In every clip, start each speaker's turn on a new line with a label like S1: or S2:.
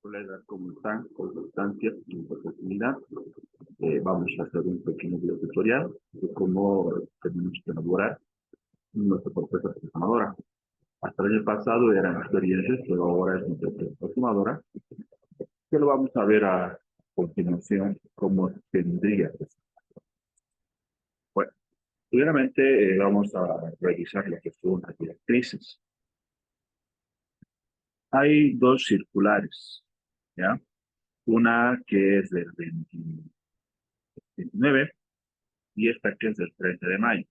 S1: Colegas, ¿cómo están? Con constancia y oportunidad. Vamos a hacer un pequeño video tutorial de cómo tenemos que elaborar nuestra propuesta transformadora. Hasta el año pasado eran experiencias, pero ahora es nuestra propuesta transformadora, que lo vamos a ver a continuación cómo tendría que ser. Bueno, primeramente vamos a revisar lo que son las directrices. Hay dos circulares, ¿ya? Una que es del 29 y esta que es del 30 de mayo.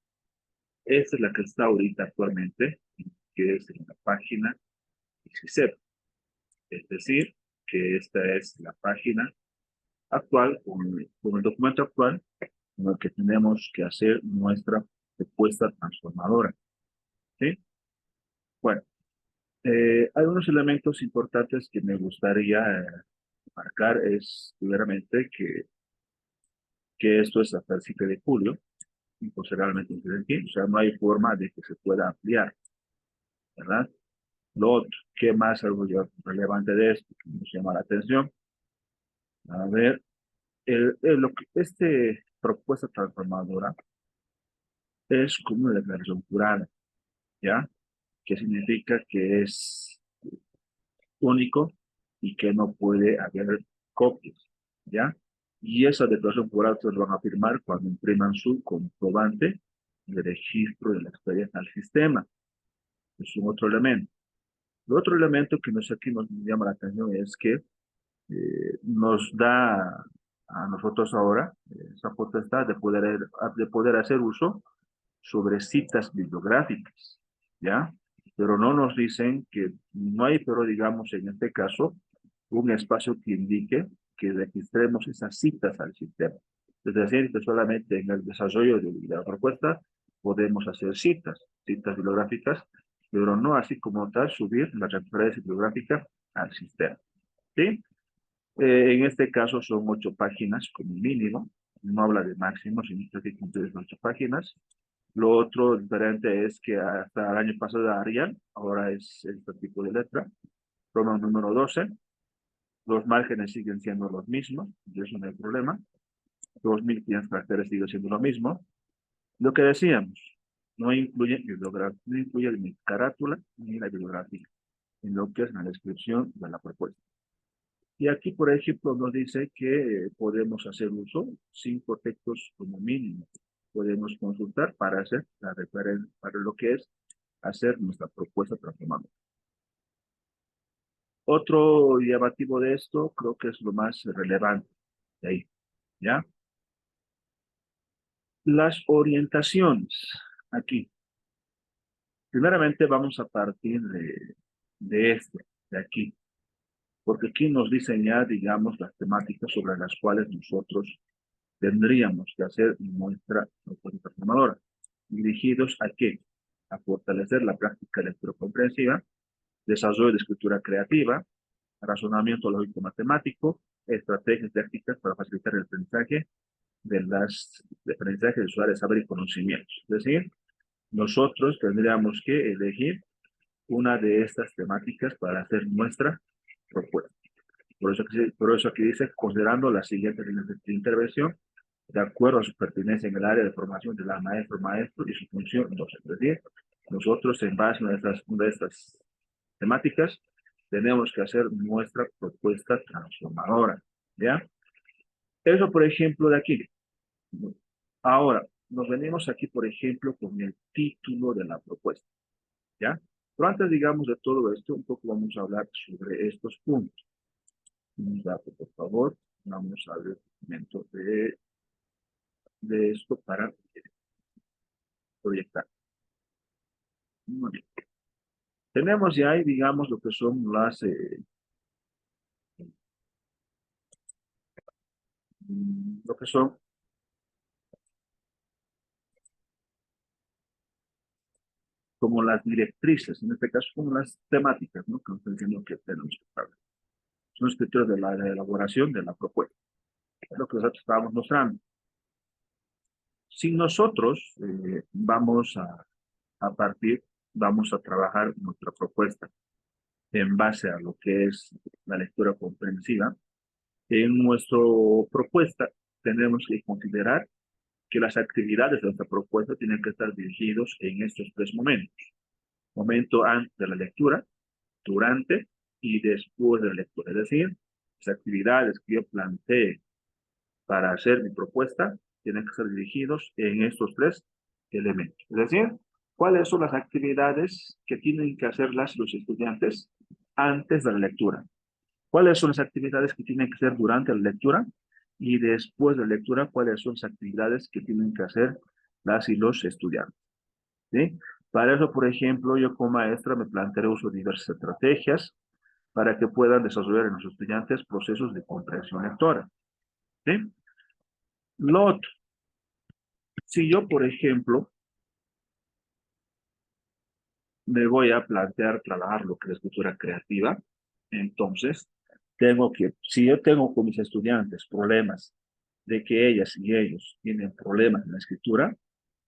S1: Esta es la que está ahorita actualmente, que es en la página 17. Es decir, que esta es la página actual, con el documento actual, en el que tenemos que hacer nuestra propuesta transformadora. ¿Sí? Bueno, hay unos elementos importantes que me gustaría marcar. Es, primeramente, que esto es hasta el 7 de julio, y posteriormente, o sea, no hay forma de que se pueda ampliar, ¿verdad? Lo otro, ¿qué más algo ya relevante de esto que nos llama la atención? A ver, este propuesta transformadora es como una declaración jurada, ¿ya? Que significa que es único y que no puede haber copias, ¿ya? Y esa declaración jurada se van a firmar cuando impriman su comprobante de registro de la experiencia al sistema. Es un otro elemento. El otro elemento que aquí nos llama la atención es que nos da a nosotros ahora esa potestad de poder hacer uso sobre citas bibliográficas, ¿ya? Pero no nos dicen que no hay, pero digamos en este caso, un espacio que indique que registremos esas citas al sistema. Es decir, que solamente en el desarrollo de la propuesta podemos hacer citas bibliográficas, pero no así como tal subir la referencia bibliográfica al sistema. ¿Sí? En este caso son 8 páginas como mínimo, no habla de máximo, significa que cumplir 8 páginas. Lo otro diferente es que hasta el año pasado era Arial, ahora es este tipo de letra. Roma número 12, los márgenes siguen siendo los mismos, y eso no hay problema. 2500 caracteres sigue siendo lo mismo. Lo que decíamos, no incluye no incluye ni carátula ni la bibliografía en lo que es la descripción de la propuesta. Y aquí, por ejemplo, nos dice que podemos hacer uso 5 textos como mínimo. Podemos consultar para hacer la referencia, para lo que es hacer nuestra propuesta transformadora. Otro llamativo de esto, creo que es lo más relevante de ahí, ¿ya? Las orientaciones, aquí. Primeramente vamos a partir de esto, de aquí, porque aquí nos dicen ya, digamos, las temáticas sobre las cuales nosotros tendríamos que hacer nuestra propuesta transformadora. ¿Dirigidos a qué? A fortalecer la práctica lectocomprensiva, desarrollo de escritura creativa, razonamiento lógico-matemático, estrategias tácticas para facilitar el aprendizaje de aprendizaje de usuarios, saber y conocimientos. Es decir, nosotros tendríamos que elegir una de estas temáticas para hacer nuestra propuesta. Por eso aquí dice, considerando las siguientes líneas de intervención, de acuerdo a su pertinencia en el área de formación de la maestro y su función docente. Es decir, nosotros en base a una de estas temáticas tenemos que hacer nuestra propuesta transformadora, ¿ya? Eso, por ejemplo, de aquí. Ahora, nos venimos aquí, por ejemplo, con el título de la propuesta, ¿ya? Pero antes, digamos, de todo esto, un poco vamos a hablar sobre estos puntos. Un dato, por favor. Vamos a ver el documento de esto para proyectar. Muy bien. Tenemos ya ahí, digamos, lo que son lo que son como las directrices, en este caso como las temáticas, ¿no? Que nos están diciendo que tenemos que hablar. Son los criterios de la elaboración de la propuesta. Es lo que nosotros estábamos mostrando. Si nosotros vamos a partir, vamos a trabajar nuestra propuesta en base a lo que es la lectura comprensiva, en nuestra propuesta tenemos que considerar que las actividades de nuestra propuesta tienen que estar dirigidos en estos tres momentos. Momento antes de la lectura, durante y después de la lectura. Es decir, las actividades que yo planteé para hacer mi propuesta tienen que ser dirigidos en estos tres elementos. Es decir, ¿cuáles son las actividades que tienen que hacer los estudiantes antes de la lectura? ¿Cuáles son las actividades que tienen que hacer durante la lectura? Y después de la lectura, ¿cuáles son las actividades que tienen que hacer las y los estudiantes? ¿Sí? Para eso, por ejemplo, yo como maestra me plantearé uso de diversas estrategias para que puedan desarrollar en los estudiantes procesos de comprensión lectora. ¿Sí? Lo otro, si yo, por ejemplo, me voy a plantear trabajar lo que es la escritura creativa, entonces tengo que, si yo tengo con mis estudiantes problemas de que ellas y ellos tienen problemas en la escritura,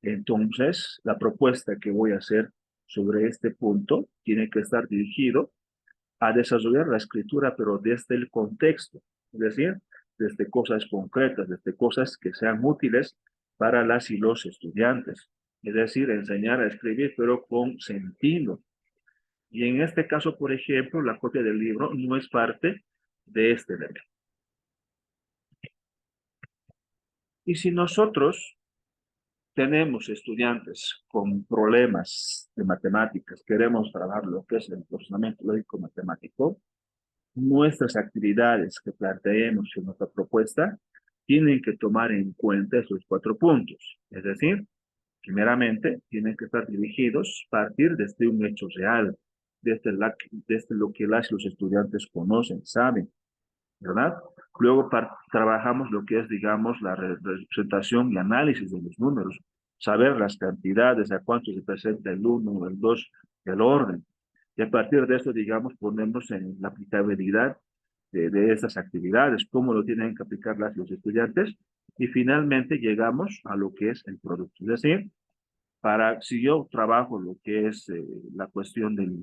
S1: entonces la propuesta que voy a hacer sobre este punto tiene que estar dirigido a desarrollar la escritura, pero desde el contexto, es decir, desde cosas concretas, desde cosas que sean útiles para las y los estudiantes. Es decir, enseñar a escribir, pero con sentido. Y en este caso, por ejemplo, la copia del libro no es parte de este elemento. Y si nosotros tenemos estudiantes con problemas de matemáticas, queremos trabajar lo que es el procesamiento lógico matemático, nuestras actividades que planteemos en nuestra propuesta tienen que tomar en cuenta esos cuatro puntos. Es decir, primeramente, tienen que estar dirigidos a partir desde un hecho real, desde lo que los estudiantes conocen, saben, ¿verdad? Luego trabajamos lo que es, digamos, la representación y análisis de los números, saber las cantidades, a cuánto se presenta el 1, el 2, el orden. Y a partir de esto, digamos, ponemos en la aplicabilidad de estas actividades, cómo lo tienen que aplicar los estudiantes, y finalmente llegamos a lo que es el producto. Es decir, si yo trabajo lo que es la cuestión del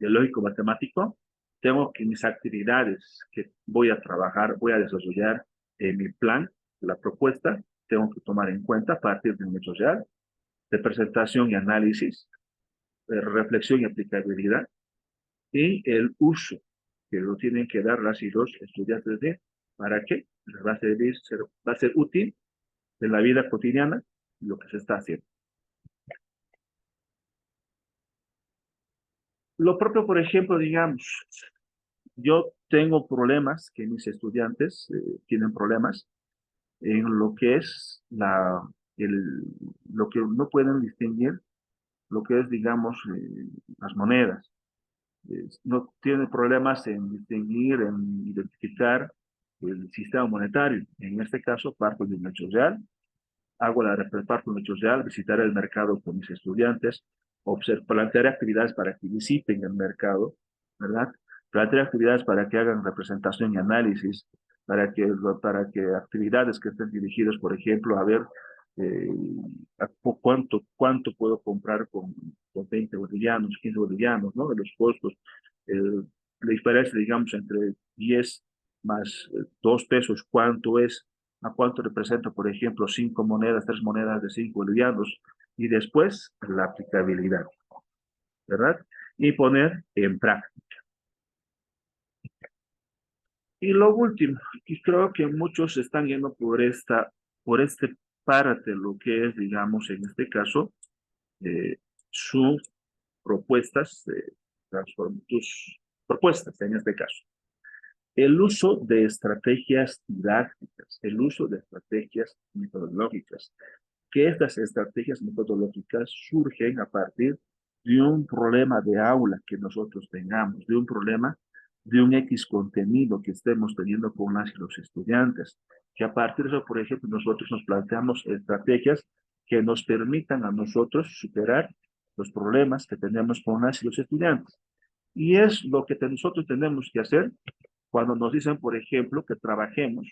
S1: lógico matemático, tengo que mis actividades que voy a trabajar, voy a desarrollar mi plan, la propuesta, tengo que tomar en cuenta a partir de un hecho real, de presentación y análisis, de reflexión y aplicabilidad, y el uso que lo tienen que dar las y los estudiantes de, ¿para qué? Les va a ser útil en la vida cotidiana lo que se está haciendo. Lo propio, por ejemplo, digamos, yo tengo problemas que mis estudiantes tienen problemas en lo que es lo que no pueden distinguir, lo que es, digamos, las monedas. No tienen problemas en distinguir, en identificar el sistema monetario. En este caso, parto de un hecho real, parto de un hecho real, visitar el mercado con mis estudiantes, plantear actividades para que visiten el mercado, ¿verdad? Plantear actividades para que hagan representación y análisis, para que actividades que estén dirigidas, por ejemplo, a ver eh, cuánto puedo comprar con 20 bolivianos, 15 bolivianos, ¿no? De los costos, la diferencia, digamos, entre 10 más 2 pesos, ¿cuánto es? ¿A cuánto representa, por ejemplo, 5 monedas, 3 monedas de 5 bolivianos? Y después, la aplicabilidad, ¿verdad? Y poner en práctica. Y lo último, y creo que muchos están yendo por este parte, lo que es, digamos, en este caso, eh, sus propuestas, tus propuestas en este caso. El uso de estrategias didácticas, el uso de estrategias metodológicas, que estas estrategias metodológicas surgen a partir de un problema de aula que nosotros tengamos, de un problema de un X contenido que estemos teniendo con las y los estudiantes, que a partir de eso, por ejemplo, nosotros nos planteamos estrategias que nos permitan a nosotros superar los problemas que tenemos con las y los estudiantes. Y es lo que nosotros tenemos que hacer cuando nos dicen, por ejemplo, que trabajemos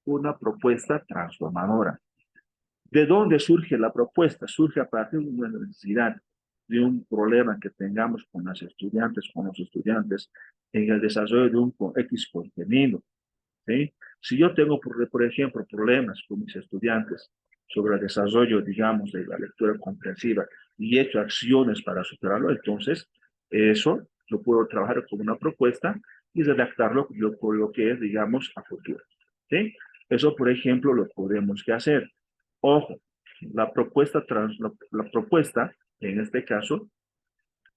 S1: una propuesta transformadora. ¿De dónde surge la propuesta? Surge a partir de una necesidad. de un problema que tengamos con los estudiantes en el desarrollo de un X contenido, ¿sí? Si yo tengo, por ejemplo, problemas con mis estudiantes sobre el desarrollo, digamos, de la lectura comprensiva y he hecho acciones para superarlo, entonces eso lo puedo trabajar como una propuesta y redactarlo con lo que es, digamos, a futuro, ¿sí? Eso, por ejemplo, lo podemos que hacer. Ojo, la propuesta, en este caso,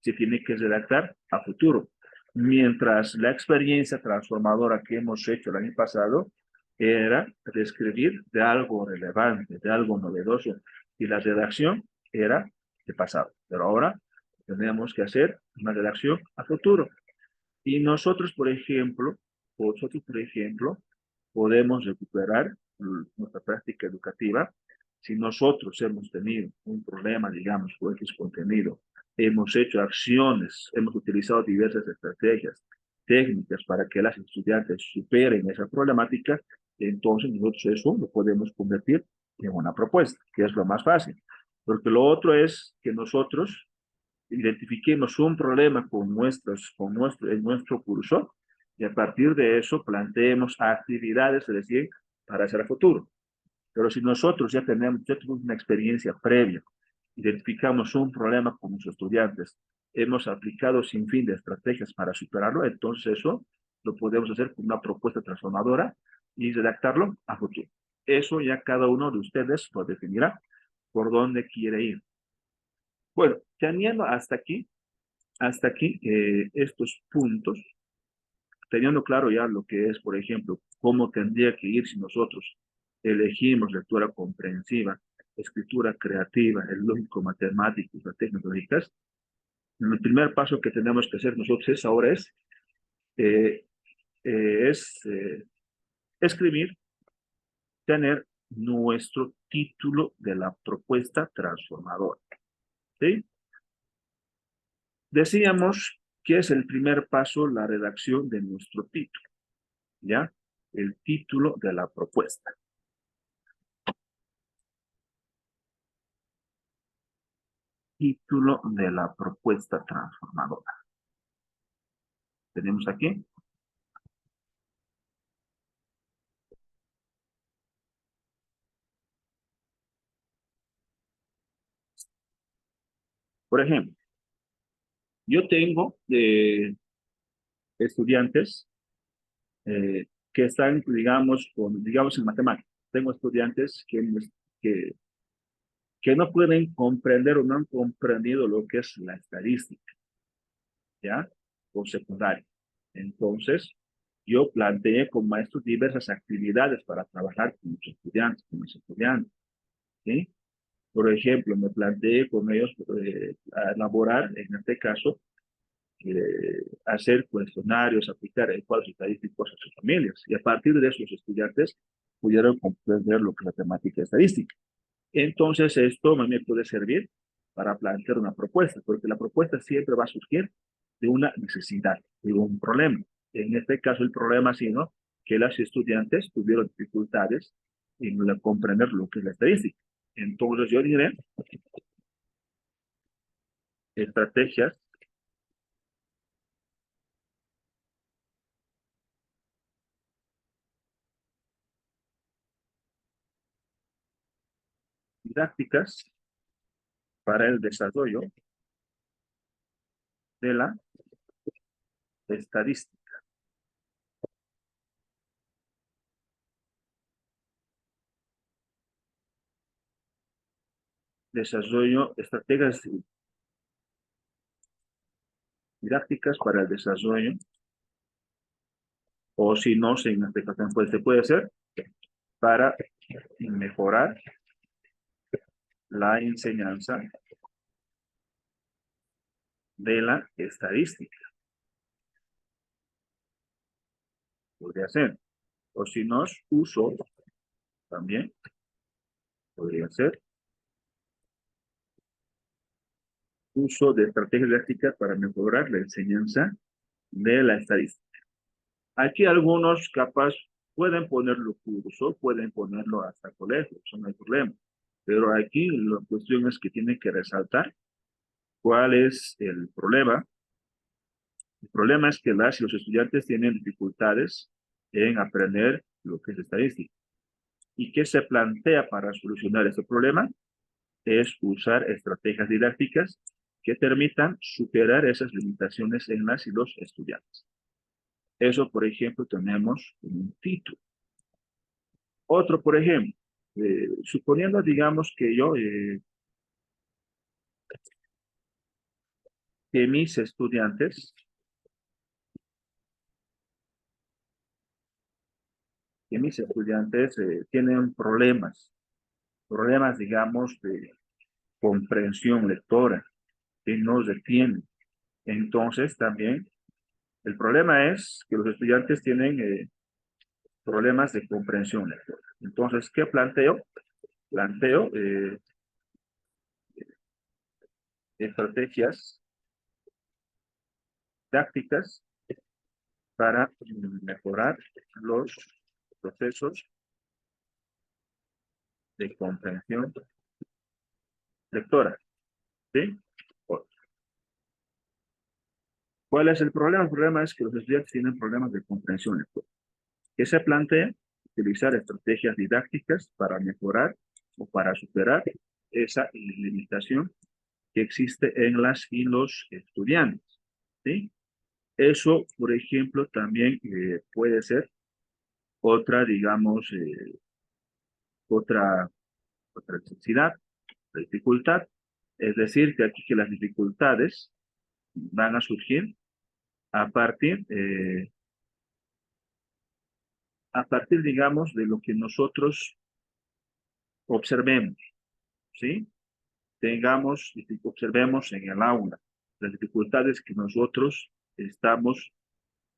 S1: se tiene que redactar a futuro. Mientras la experiencia transformadora que hemos hecho el año pasado era describir de algo relevante, de algo novedoso, y la redacción era de pasado. Pero ahora tenemos que hacer una redacción a futuro. Y nosotros, por ejemplo, podemos recuperar nuestra práctica educativa si nosotros hemos tenido un problema, digamos, con X contenido, hemos hecho acciones, hemos utilizado diversas estrategias, técnicas para que las estudiantes superen esa problemática, entonces nosotros eso lo podemos convertir en una propuesta, que es lo más fácil. Porque lo otro es que nosotros identifiquemos un problema en nuestro curso y a partir de eso planteemos actividades, es decir, para hacer a futuro. Pero si nosotros ya tenemos una experiencia previa, identificamos un problema con nuestros estudiantes, hemos aplicado sin fin de estrategias para superarlo, entonces eso lo podemos hacer con una propuesta transformadora y redactarlo a futuro. Eso ya cada uno de ustedes lo definirá por dónde quiere ir. Bueno, teniendo hasta aquí estos puntos, teniendo claro ya lo que es, por ejemplo, cómo tendría que ir si nosotros elegimos lectura comprensiva, escritura creativa, el lógico matemático, las técnicas lógicas, el primer paso que tenemos que hacer nosotros ahora eh, es escribir, tener nuestro título de la propuesta transformadora. ¿Sí? Decíamos que es el primer paso la redacción de nuestro título, ¿ya? El título de la propuesta. Título de la propuesta transformadora. Tenemos aquí. Por ejemplo, yo tengo estudiantes que están, digamos, en matemáticas. Tengo estudiantes que, que no pueden comprender o no han comprendido lo que es la estadística, ¿ya? O secundaria. Entonces, yo planteé con maestros diversas actividades para trabajar con los estudiantes, ¿sí? Por ejemplo, me planteé con ellos a elaborar, en este caso, hacer cuestionarios, aplicar cuadros estadísticos a sus familias. Y a partir de eso, los estudiantes pudieron comprender lo que es la temática estadística. Entonces, esto me puede servir para plantear una propuesta, porque la propuesta siempre va a surgir de una necesidad, de un problema. En este caso, el problema ha sido que los estudiantes tuvieron dificultades en comprender lo que es la estadística. Entonces, yo diré estrategias didácticas para el desarrollo de la estadística. Desarrollo, estrategias didácticas para el desarrollo, o si no, sin aplicación, pues se puede hacer para mejorar la enseñanza de la estadística. Podría ser. O si no, uso también podría ser uso de estrategias didácticas para mejorar la enseñanza de la estadística. Aquí algunos capaz pueden ponerlo curso, pueden ponerlo hasta colegio, eso no hay problema. Pero aquí la cuestión es que tienen que resaltar ¿Cuál es el problema? El problema es que las y los estudiantes tienen dificultades en aprender lo que es estadística. ¿Y qué se plantea para solucionar este problema? Es usar estrategias didácticas que permitan superar esas limitaciones en las y los estudiantes. Eso, por ejemplo, tenemos un título. Otro, por ejemplo, suponiendo, digamos, que mis estudiantes tienen problemas, digamos, de comprensión lectora, que no detienen. Entonces, también, el problema es que los estudiantes tienen problemas de comprensión lectora. Entonces, ¿qué planteo? Planteo estrategias tácticas para mejorar los procesos de comprensión lectora. ¿Sí? ¿Cuál es el problema? El problema es que los estudiantes tienen problemas de comprensión lectora. ¿Qué se plantea? Utilizar estrategias didácticas para mejorar o para superar esa limitación que existe en las y los estudiantes. ¿Sí? Eso, por ejemplo, también puede ser otra, digamos, otra, otra necesidad, la dificultad. Es decir, que aquí que las dificultades van a surgir a partir, eh, a partir, digamos, de lo que nosotros observemos, ¿sí? Observemos en el aula las dificultades que nosotros estamos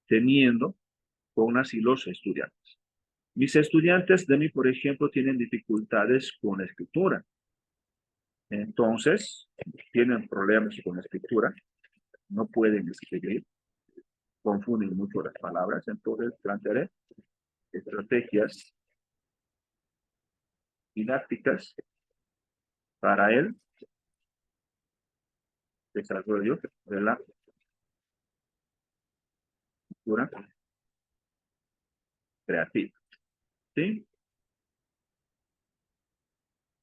S1: teniendo con las y los estudiantes. Mis estudiantes de mí, por ejemplo, tienen dificultades con la escritura. Entonces, tienen problemas con la escritura, no pueden escribir, confunden mucho las palabras. Entonces, plantearé estrategias didácticas para el desarrollo de la escritura creativa. ¿Sí?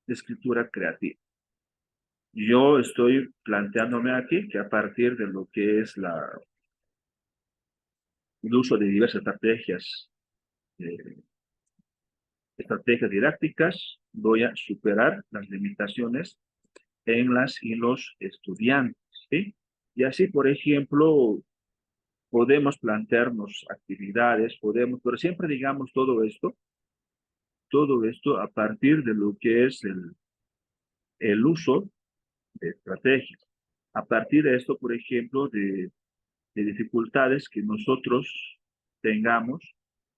S1: Escritura creativa. Yo estoy planteándome aquí que a partir de lo que es el uso de diversas estrategias didácticas, voy a superar las limitaciones en las y los estudiantes. ¿Sí? Y así, por ejemplo, podemos plantearnos actividades, pero siempre digamos todo esto a partir de lo que es el uso de estrategias. A partir de esto, por ejemplo, de dificultades que nosotros tengamos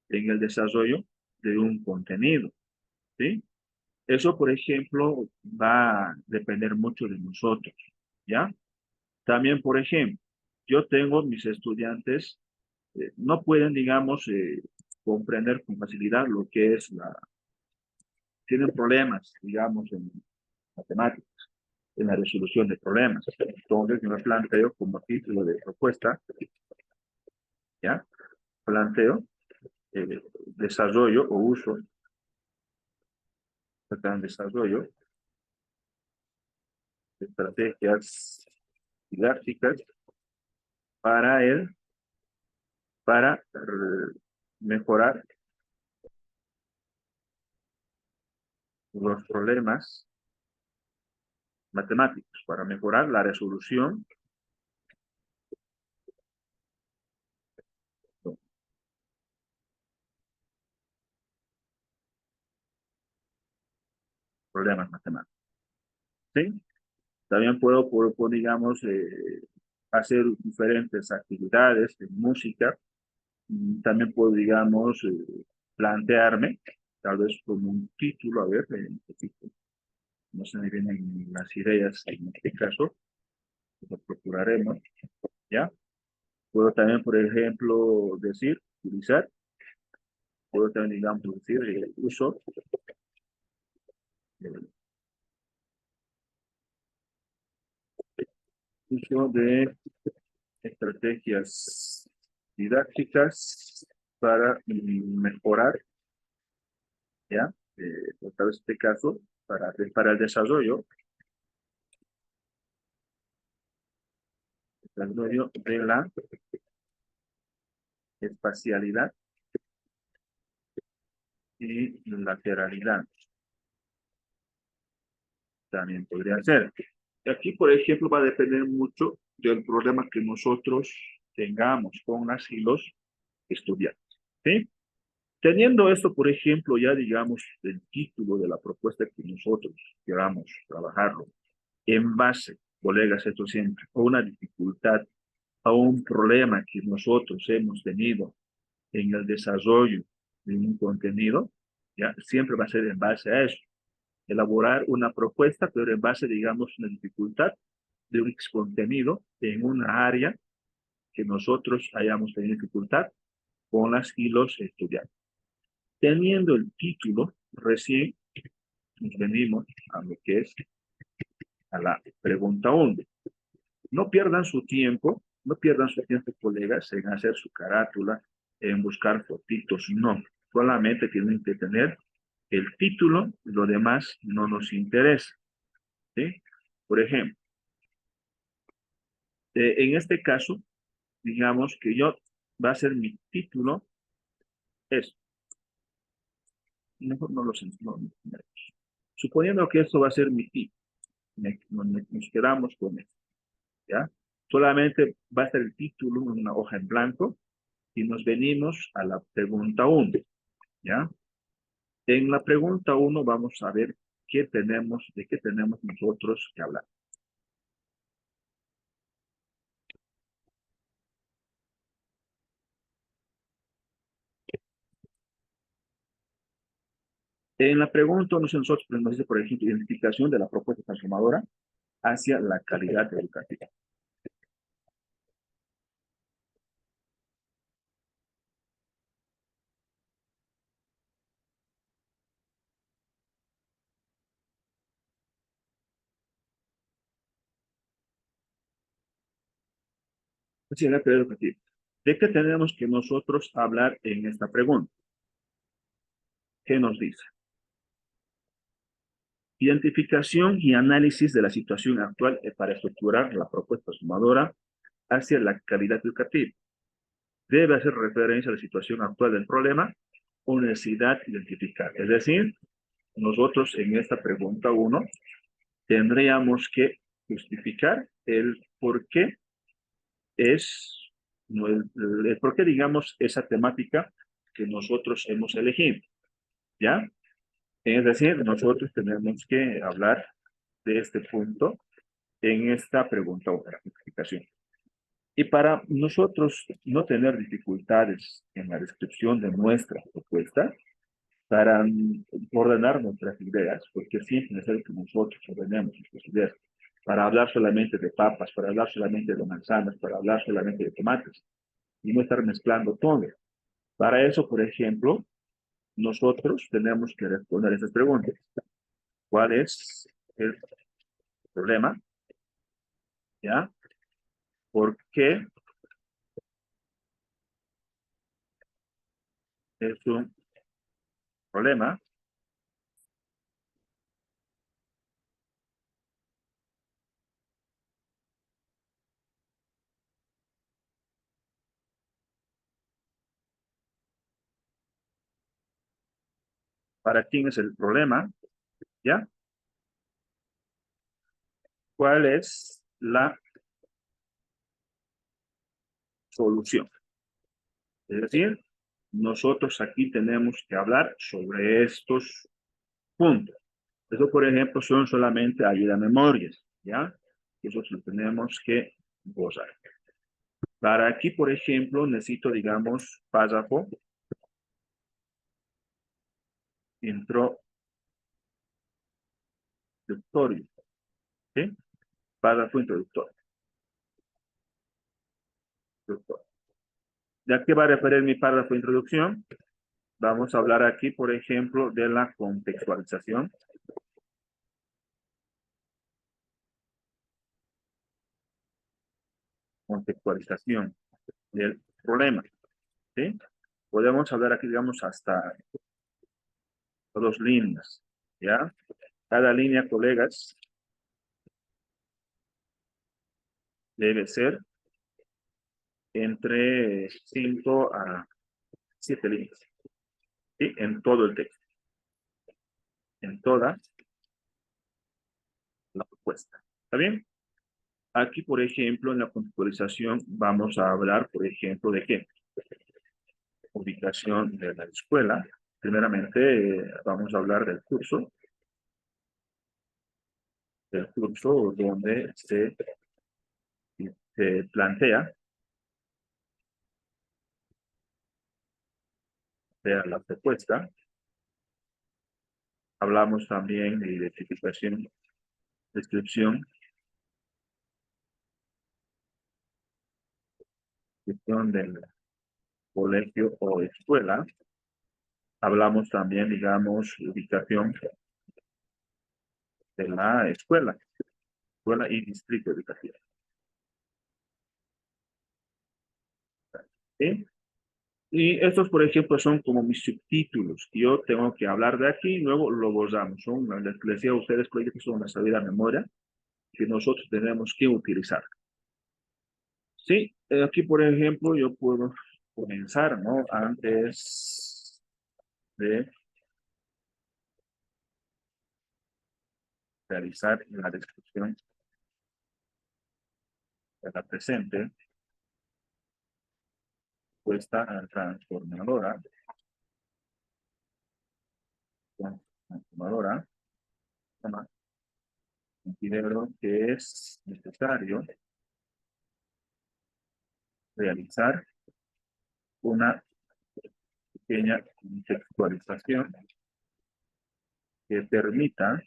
S1: en el desarrollo de un contenido, ¿sí? Eso, por ejemplo, va a depender mucho de nosotros, ¿ya? También, por ejemplo, yo tengo mis estudiantes, no pueden, digamos, comprender con facilidad lo que es tienen problemas, digamos, en matemáticas, en la resolución de problemas. Entonces, yo me planteo como título de propuesta, ¿ya? Planteo desarrollo o uso, desarrollo de estrategias didácticas para mejorar los problemas matemáticos, para mejorar la resolución de problemas matemáticos. ¿Sí? También puedo, digamos, hacer diferentes actividades de música. También puedo, digamos, plantearme, tal vez como un título, a ver, no se me vienen las ideas en este caso, lo procuraremos, ¿ya? Puedo también, por ejemplo, utilizar, puedo también, digamos, decir, uso eh, uso de estrategias didácticas para mejorar, ¿ya? Otra vez este caso, para el desarrollo de la espacialidad y lateralidad. También podría ser. Aquí, por ejemplo, va a depender mucho del problema que nosotros tengamos con las y los estudiantes. ¿Sí? Teniendo esto, por ejemplo, ya digamos el título de la propuesta que nosotros queramos trabajarlo, en base, colegas, esto siempre, a una dificultad, a un problema que nosotros hemos tenido en el desarrollo de un contenido, ya siempre va a ser en base a eso. Elaborar una propuesta, pero en base, digamos, a una dificultad de un contenido en una área que nosotros hayamos tenido dificultad con las y los estudiantes. Teniendo el título, recién nos venimos a lo que es a la pregunta 1. No pierdan su tiempo, no pierdan su tiempo, colegas, en hacer su carátula, en buscar fotitos, no. Solamente tienen que tener el título, lo demás no nos interesa. ¿Sí? Por ejemplo, en este caso, digamos que yo va a ser mi título, es, mejor no lo sé, no. Suponiendo que esto va a ser mi título, nos quedamos con esto, ¿ya? Solamente va a ser el título, una hoja en blanco, y nos venimos a la pregunta 1, ¿ya? En la pregunta 1 vamos a ver de qué tenemos nosotros que hablar. En la pregunta 1 nosotros nos dice, por ejemplo, identificación de la propuesta transformadora hacia la calidad educativa. Hacia la calidad educativa. ¿De qué tenemos que nosotros hablar en esta pregunta? ¿Qué nos dice? Identificación y análisis de la situación actual para estructurar la propuesta sumadora hacia la calidad educativa. Debe hacer referencia a la situación actual del problema o necesidad identificada. Es decir, nosotros en esta pregunta 1 tendríamos que justificar el por qué es, no, el por qué digamos esa temática que nosotros hemos elegido. ¿Ya? Es decir, nosotros tenemos que hablar de este punto en esta pregunta o clasificación. Y para nosotros no tener dificultades en la descripción de nuestra propuesta, para ordenar nuestras ideas, porque siempre es necesario que nosotros ordenemos nuestras ideas, para hablar solamente de papas, para hablar solamente de manzanas, para hablar solamente de tomates, y no estar mezclando todo. Para eso, por ejemplo, nosotros tenemos que responder esas preguntas. ¿Cuál es el problema? ¿Ya? ¿Por qué es un problema? ¿Para quién es el problema? ¿Ya? ¿Cuál es la solución? Es decir, nosotros aquí tenemos que hablar sobre estos puntos. Eso, por ejemplo, son solamente ayuda a memorias, ¿ya? Eso lo tenemos que gozar. Para aquí, por ejemplo, necesito, digamos, párrafo introductorio, ¿sí? Párrafo introductorio. ¿Ya que va a referir mi párrafo de introducción? Vamos a hablar aquí, por ejemplo, de la contextualización. contextualización del problema, ¿sí? Podemos hablar aquí, digamos, hasta 2 líneas, ¿ya? Cada línea, colegas, debe ser entre 5 a 7 líneas, ¿sí? En todo el texto, en toda la propuesta. ¿Está bien? Aquí, por ejemplo, en la contextualización vamos a hablar, por ejemplo, ¿de qué? Ubicación de la escuela. Primeramente, vamos a hablar del curso donde se plantea la propuesta. Hablamos también de identificación, descripción, descripción del colegio o escuela. Hablamos también, digamos, ubicación de la escuela y distrito educativo. ¿Sí? Y estos, por ejemplo, son como mis subtítulos. Yo tengo que hablar de aquí y luego lo borramos. Les decía a ustedes, proyectos son una sabida memoria que nosotros tenemos que utilizar. Sí, aquí, por ejemplo, yo puedo comenzar, ¿no? Antes de realizar la descripción de la presente, puesta transformadora, considero que es necesario realizar una pequeña contextualización que permita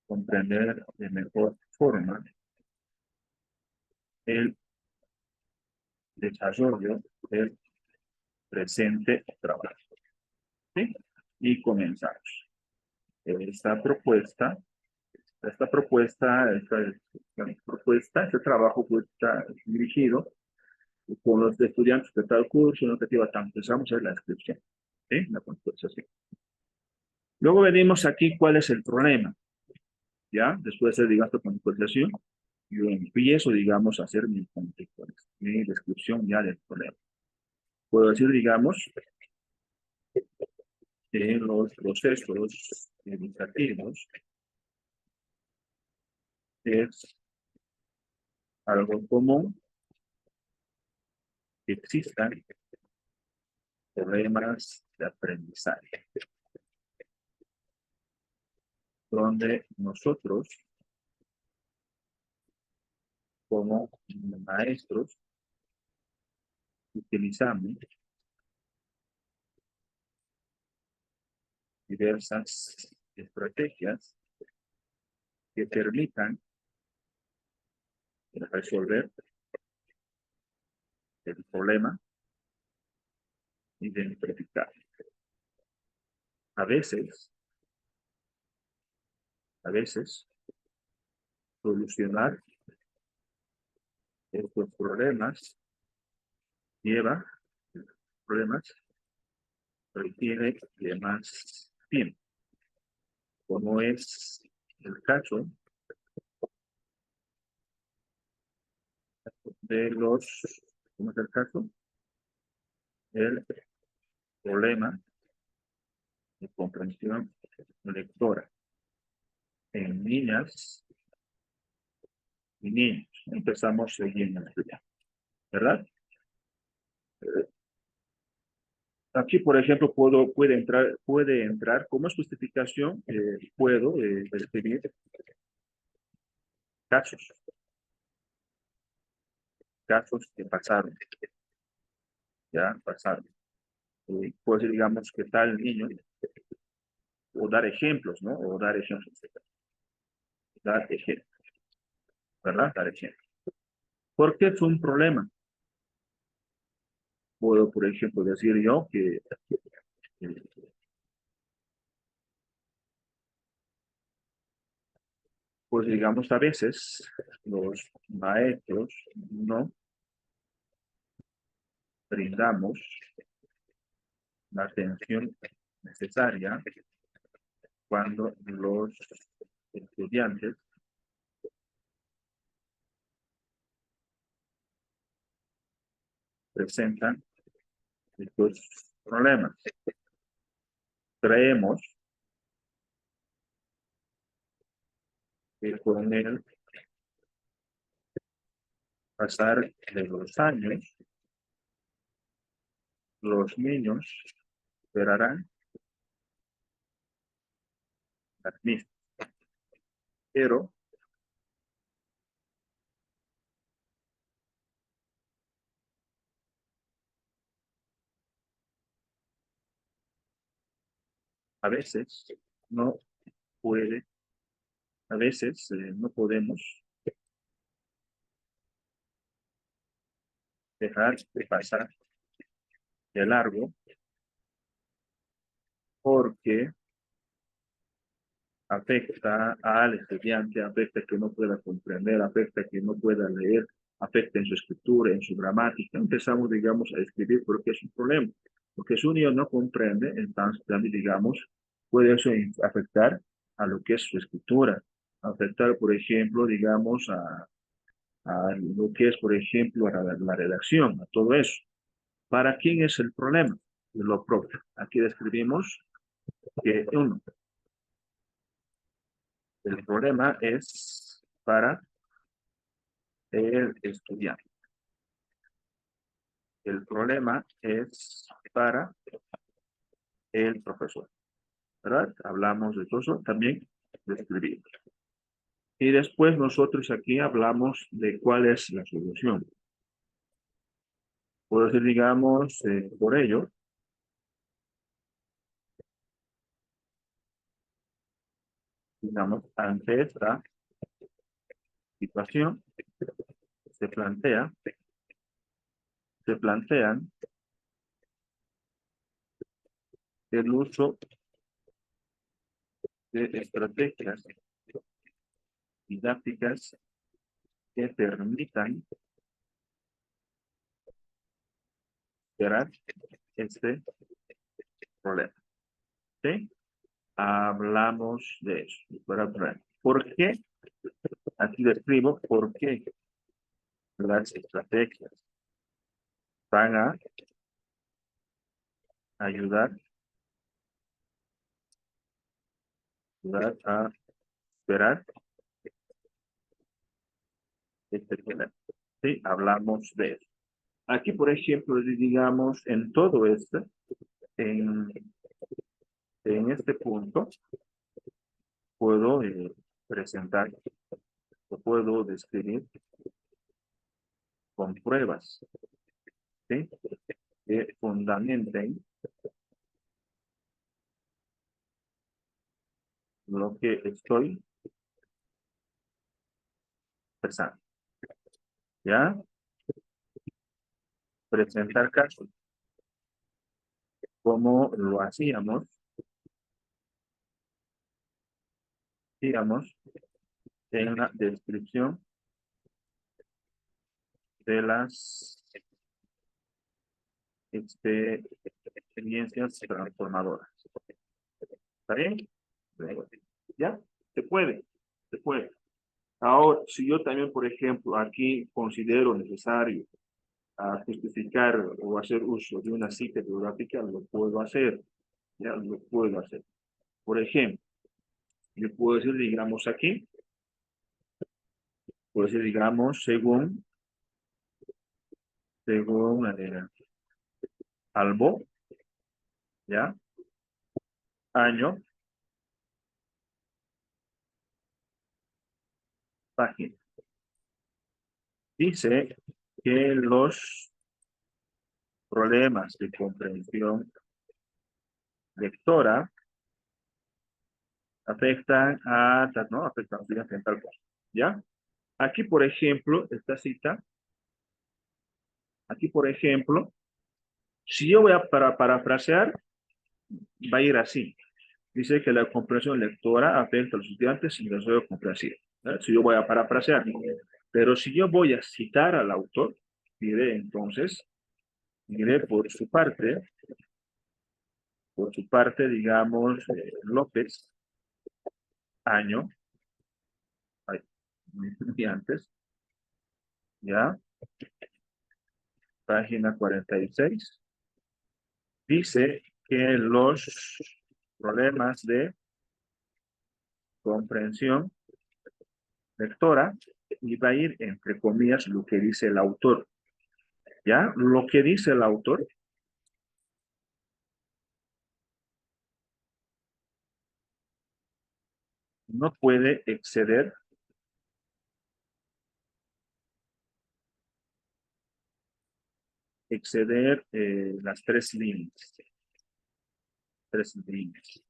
S1: comprender de mejor forma el desarrollo del presente trabajo. ¿Sí? Y comenzamos. Esta propuesta, este trabajo pues, está dirigido con los estudiantes de tal curso, en educativa tal. Empezamos a ver la descripción, ¿sí? La contextualización. Luego venimos aquí cuál es el problema, ¿ya? Después de hacer, digamos, la contextualización, yo empiezo, digamos, a hacer mi descripción ya del problema. Puedo decir, digamos, que los procesos educativos es algo común que existan problemas de aprendizaje, donde nosotros, como maestros, utilizamos diversas estrategias que permitan resolver el problema identificado. A veces, solucionar estos problemas requiere de más tiempo, como es el caso de ¿cómo es el caso? El problema de comprensión lectora en niñas y niños. Empezamos siguiendo ya, ¿verdad? Aquí, por ejemplo, puede entrar como justificación, puedo describir casos, que pasaron, ya pasaron. Puede ser, digamos, que tal niño, o dar ejemplos, ¿no? O dar ejemplos, ¿verdad? Dar ejemplos. ¿Por qué es un problema? Puedo, por ejemplo, decir yo que Pues digamos, a veces los maestros no brindamos la atención necesaria cuando los estudiantes presentan estos problemas. Creemos que con el pasar de los años, los niños esperarán las mismas, pero a veces no puede, a veces no podemos dejar de pasar de largo porque afecta al estudiante, afecta que no pueda comprender, afecta que no pueda leer, afecta en su escritura, en su gramática. Empezamos, digamos, a escribir porque es un problema. Porque si un niño no comprende, entonces también, digamos, puede eso afectar a lo que es su escritura, afectar, por ejemplo, digamos, a lo que es, por ejemplo, a la redacción, a todo eso. ¿Para quién es el problema? Lo propio. Aquí describimos que uno, el problema es para el estudiante. El problema es para el profesor, ¿verdad? Hablamos de todo eso, también describimos. Y después nosotros aquí hablamos de cuál es la solución. Puedo decir, digamos, por ello, digamos, ante esta situación, se plantea, se plantean el uso de estrategias didácticas que permitan superar este problema. ¿Sí? Hablamos de eso. ¿Por qué? Aquí describo por qué las estrategias van a ayudar, a superar este problema. ¿Sí? Hablamos de eso. Aquí, por ejemplo, digamos, en todo esto, en, en este punto, puedo presentar, o puedo describir con pruebas, ¿sí? Que fundamenten lo que estoy pensando. ¿Ya? Presentar casos, como lo hacíamos, digamos, en la descripción de las experiencias transformadoras. ¿Está bien? ¿Ya? Se puede, se puede. Ahora, si yo también, por ejemplo, aquí considero necesario justificar o hacer uso de una cita bibliográfica, lo puedo hacer, ya lo puedo hacer. Por ejemplo, yo puedo decir, digamos aquí, puedo decir, digamos, según Albo, ¿ya? Año, página. Dice que los problemas de comprensión lectora afectan a, ¿no? Afectan a tal cosa, ¿ya? Aquí, por ejemplo, esta cita, aquí, por ejemplo, si yo voy a parafrasear, va a ir así. Dice que la comprensión lectora afecta a los estudiantes sin deseo comprensivo. Si yo voy a parafrasear. Pero si yo voy a citar al autor, diré entonces, diré por su parte, digamos, López, año, ay, muy antes, ya, página 46, dice que los problemas de comprensión lectora y va a ir entre comillas lo que dice el autor. ¿Ya? Lo que dice el autor no puede exceder las tres líneas. Tres líneas.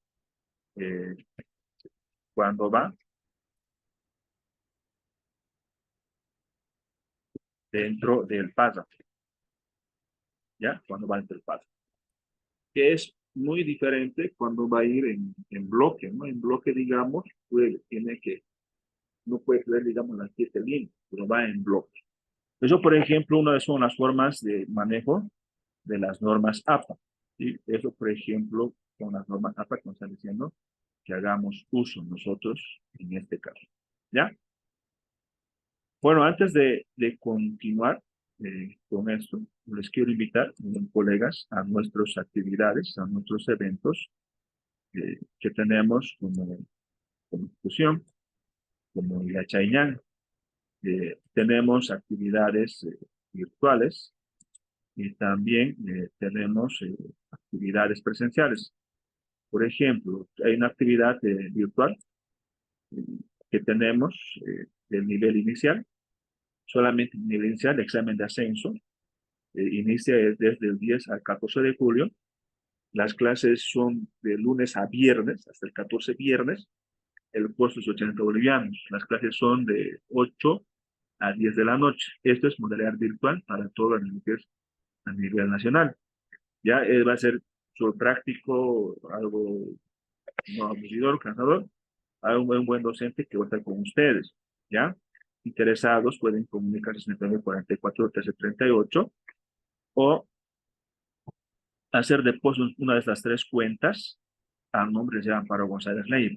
S1: Eh, cuando va dentro del párrafo. ¿Ya? Cuando va dentro del párrafo. Que es muy diferente cuando va a ir en bloque, ¿no? En bloque, digamos, no puede ser, digamos, las 7 líneas, pero va en bloque. Eso, por ejemplo, una de son las formas de manejo de las normas APA. ¿Sí? Eso, por ejemplo, con las normas APA que nos están diciendo que hagamos uso nosotros en este caso. ¿Ya? Bueno, antes de continuar con esto, les quiero invitar, colegas, a nuestras actividades, a nuestros eventos que tenemos como institución, como Yachainán. Tenemos actividades virtuales y también tenemos actividades presenciales. Por ejemplo, hay una actividad virtual eh, que tenemos del nivel inicial, solamente el nivel inicial, examen de ascenso, inicia desde el 10 al 14 de julio. Las clases son de lunes a viernes, hasta el 14 viernes. El costo es 80 bolivianos. Las clases son de 8 a 10 de la noche. Esto es modalidad virtual para todo el que es a nivel nacional. Ya va a ser sobre práctico, algo no aburridor, cansador. Hay un buen docente que va a estar con ustedes. ¿Ya? Interesados pueden comunicarse en el 44 1338 o hacer depósitos una de estas tres cuentas a nombre de Amparo González Leiva.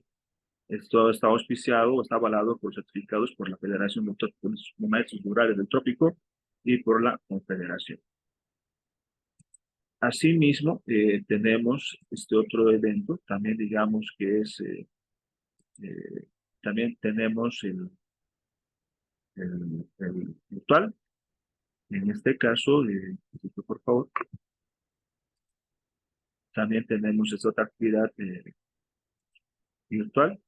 S1: Esto está auspiciado o está avalado por certificados por la Federación de Maestros Rurales del Trópico y por la Confederación. Asimismo, tenemos este otro evento, también digamos que es, también tenemos el virtual. En este caso, por favor, también tenemos esta otra actividad virtual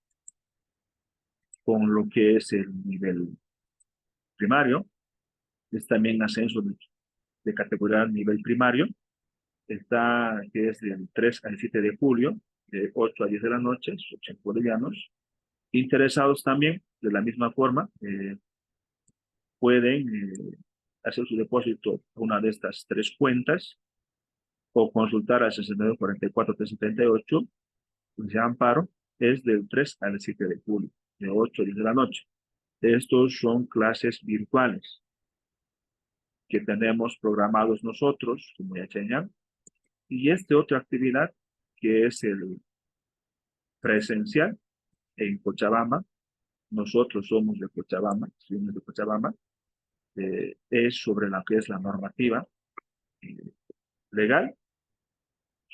S1: con lo que es el nivel primario. Es también ascenso de categoría nivel primario. Está, que es del 3 al 7 de julio, de 8 a 10 de la noche, 80 bolivianos. Interesados también, de la misma forma, pueden hacer su depósito a una de estas tres cuentas o consultar al 6944-378, de Amparo, es del 3 al 7 de julio, de 8 a 10 de la noche. Estos son clases virtuales que tenemos programados nosotros, como ya enseñan, y esta otra actividad que es el presencial en Cochabamba. Nosotros somos de Cochabamba, somos de Cochabamba, es sobre la que es la normativa eh, legal,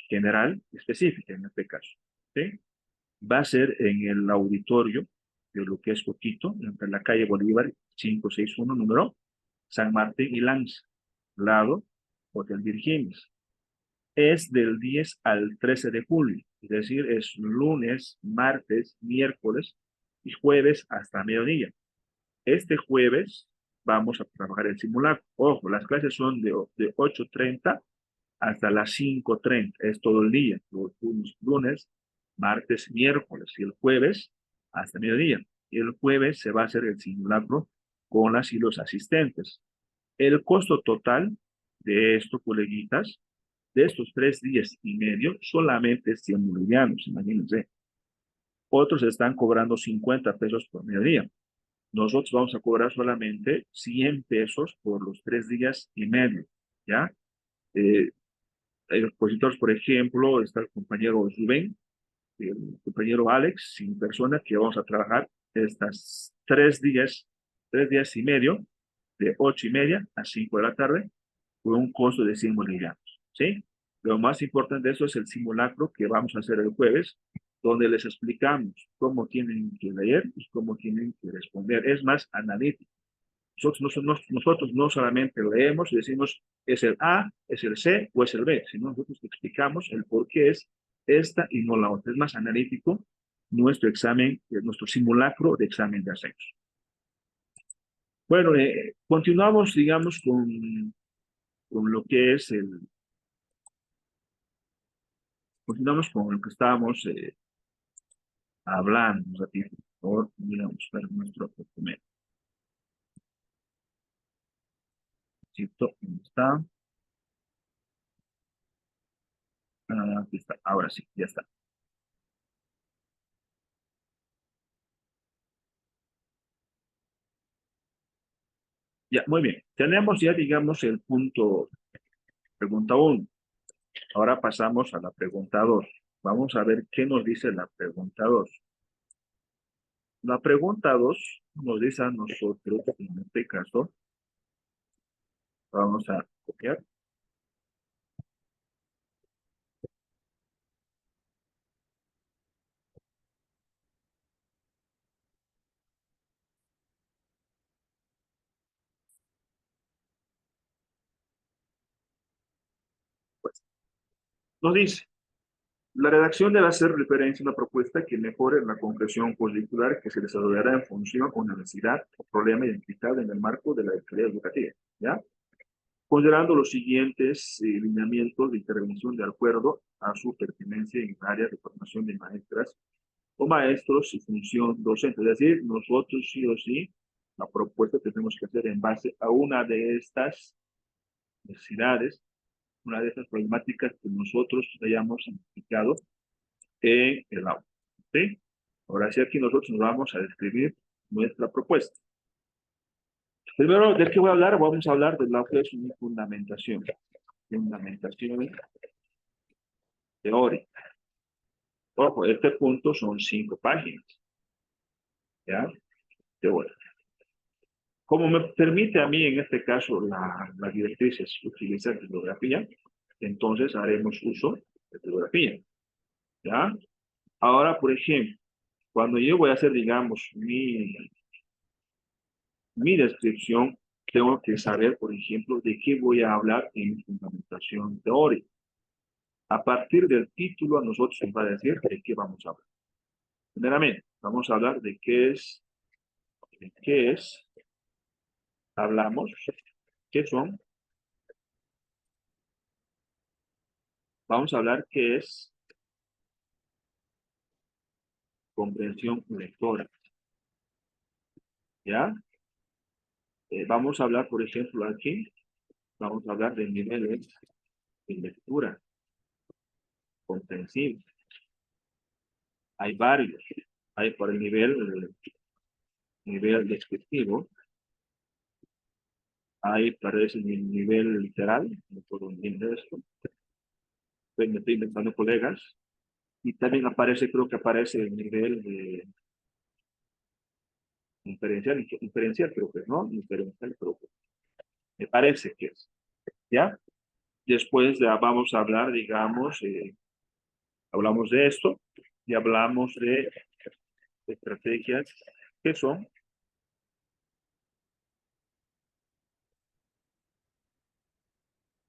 S1: general, específica en este caso. ¿Sí? Va a ser en el auditorio de lo que es Coquito, entre la calle Bolívar 561, número San Martín y Lanza, lado Hotel Virginia. Es del 10 al 13 de julio, es decir, es lunes, martes, miércoles y jueves hasta mediodía. Este jueves vamos a trabajar el simulacro. Ojo, las clases son de 8:30 hasta las 5:30, es todo el día, los lunes, martes, miércoles y el jueves hasta mediodía. Y el jueves se va a hacer el simulacro con las y los asistentes. El costo total de estos coleguitas, de estos 3 días y medio, solamente es 100 bolivianos, imagínense. Otros están cobrando 50 pesos por mediodía. nosotros vamos a cobrar solamente 100 pesos por los 3 días y medio, ¿ya? Eh, hay expositores, por ejemplo, está el compañero Rubén, el compañero Alex, sin persona, que vamos a trabajar estas 3 días, 3 días y medio, de 8:30 a 5 de la tarde, con un costo de 100 bolivianos, ¿sí? Lo más importante de eso es el simulacro que vamos a hacer el jueves, donde les explicamos cómo tienen que leer y cómo tienen que responder. Es más analítico. Nosotros no solamente leemos y decimos es el A, es el C o es el B, sino nosotros explicamos el por qué es esta y no la otra. Es más analítico nuestro examen, nuestro simulacro de examen de ascenso. Bueno, continuamos, digamos, con lo que es continuamos con lo que estábamos hablando un ratito. Por favor, miramos ver nuestro documento. ¿Dónde está? Ah, aquí está. Ahora sí, ya está. Ya, muy bien. Tenemos ya, digamos, el punto, pregunta uno. Ahora pasamos a la pregunta 2. Vamos a ver qué nos dice la pregunta 2. La pregunta 2 nos dice a nosotros, en este caso, vamos a copiar. Pues, nos dice, la redacción debe hacer referencia a una propuesta que mejore la concreción curricular que se desarrollará en función o necesidad o problema identificado en el marco de la actividad educativa, ¿ya? Considerando los siguientes lineamientos de intervención de acuerdo a su pertinencia en áreas de formación de maestras o maestros y función docente. Es decir, nosotros sí o sí, la propuesta que tenemos que hacer en base a una de estas necesidades, una de estas problemáticas que nosotros hayamos identificado en el aula. ¿Sí? Ahora sí, aquí nosotros nos vamos a describir nuestra propuesta. Primero, ¿de qué voy a hablar? Vamos a hablar de lo que es una fundamentación. Fundamentación teórica. Ojo, este punto son 5 páginas. ¿Ya? Teórica. Como me permite a mí en este caso la directriz es utilizar bibliografía, entonces haremos uso de bibliografía. ¿Ya? Ahora, por ejemplo, cuando yo voy a hacer, digamos, mi descripción, tengo que saber, por ejemplo, de qué voy a hablar en fundamentación teórica. A partir del título, a nosotros nos va a decir de qué vamos a hablar. Primeramente, vamos a hablar de qué es, hablamos, qué son, vamos a hablar qué es comprensión lectora, ¿ya? Vamos a hablar, por ejemplo, aquí, vamos a hablar de niveles de lectura comprensiva. Hay varios. Hay por el nivel descriptivo, hay parece el nivel literal, no puedo entender esto, me estoy inventando colegas, y también aparece, creo que aparece el nivel de inferencial creo que no, inferencial creo que me parece que es, ¿ya? Después vamos a hablar, digamos, hablamos de esto y hablamos de estrategias que son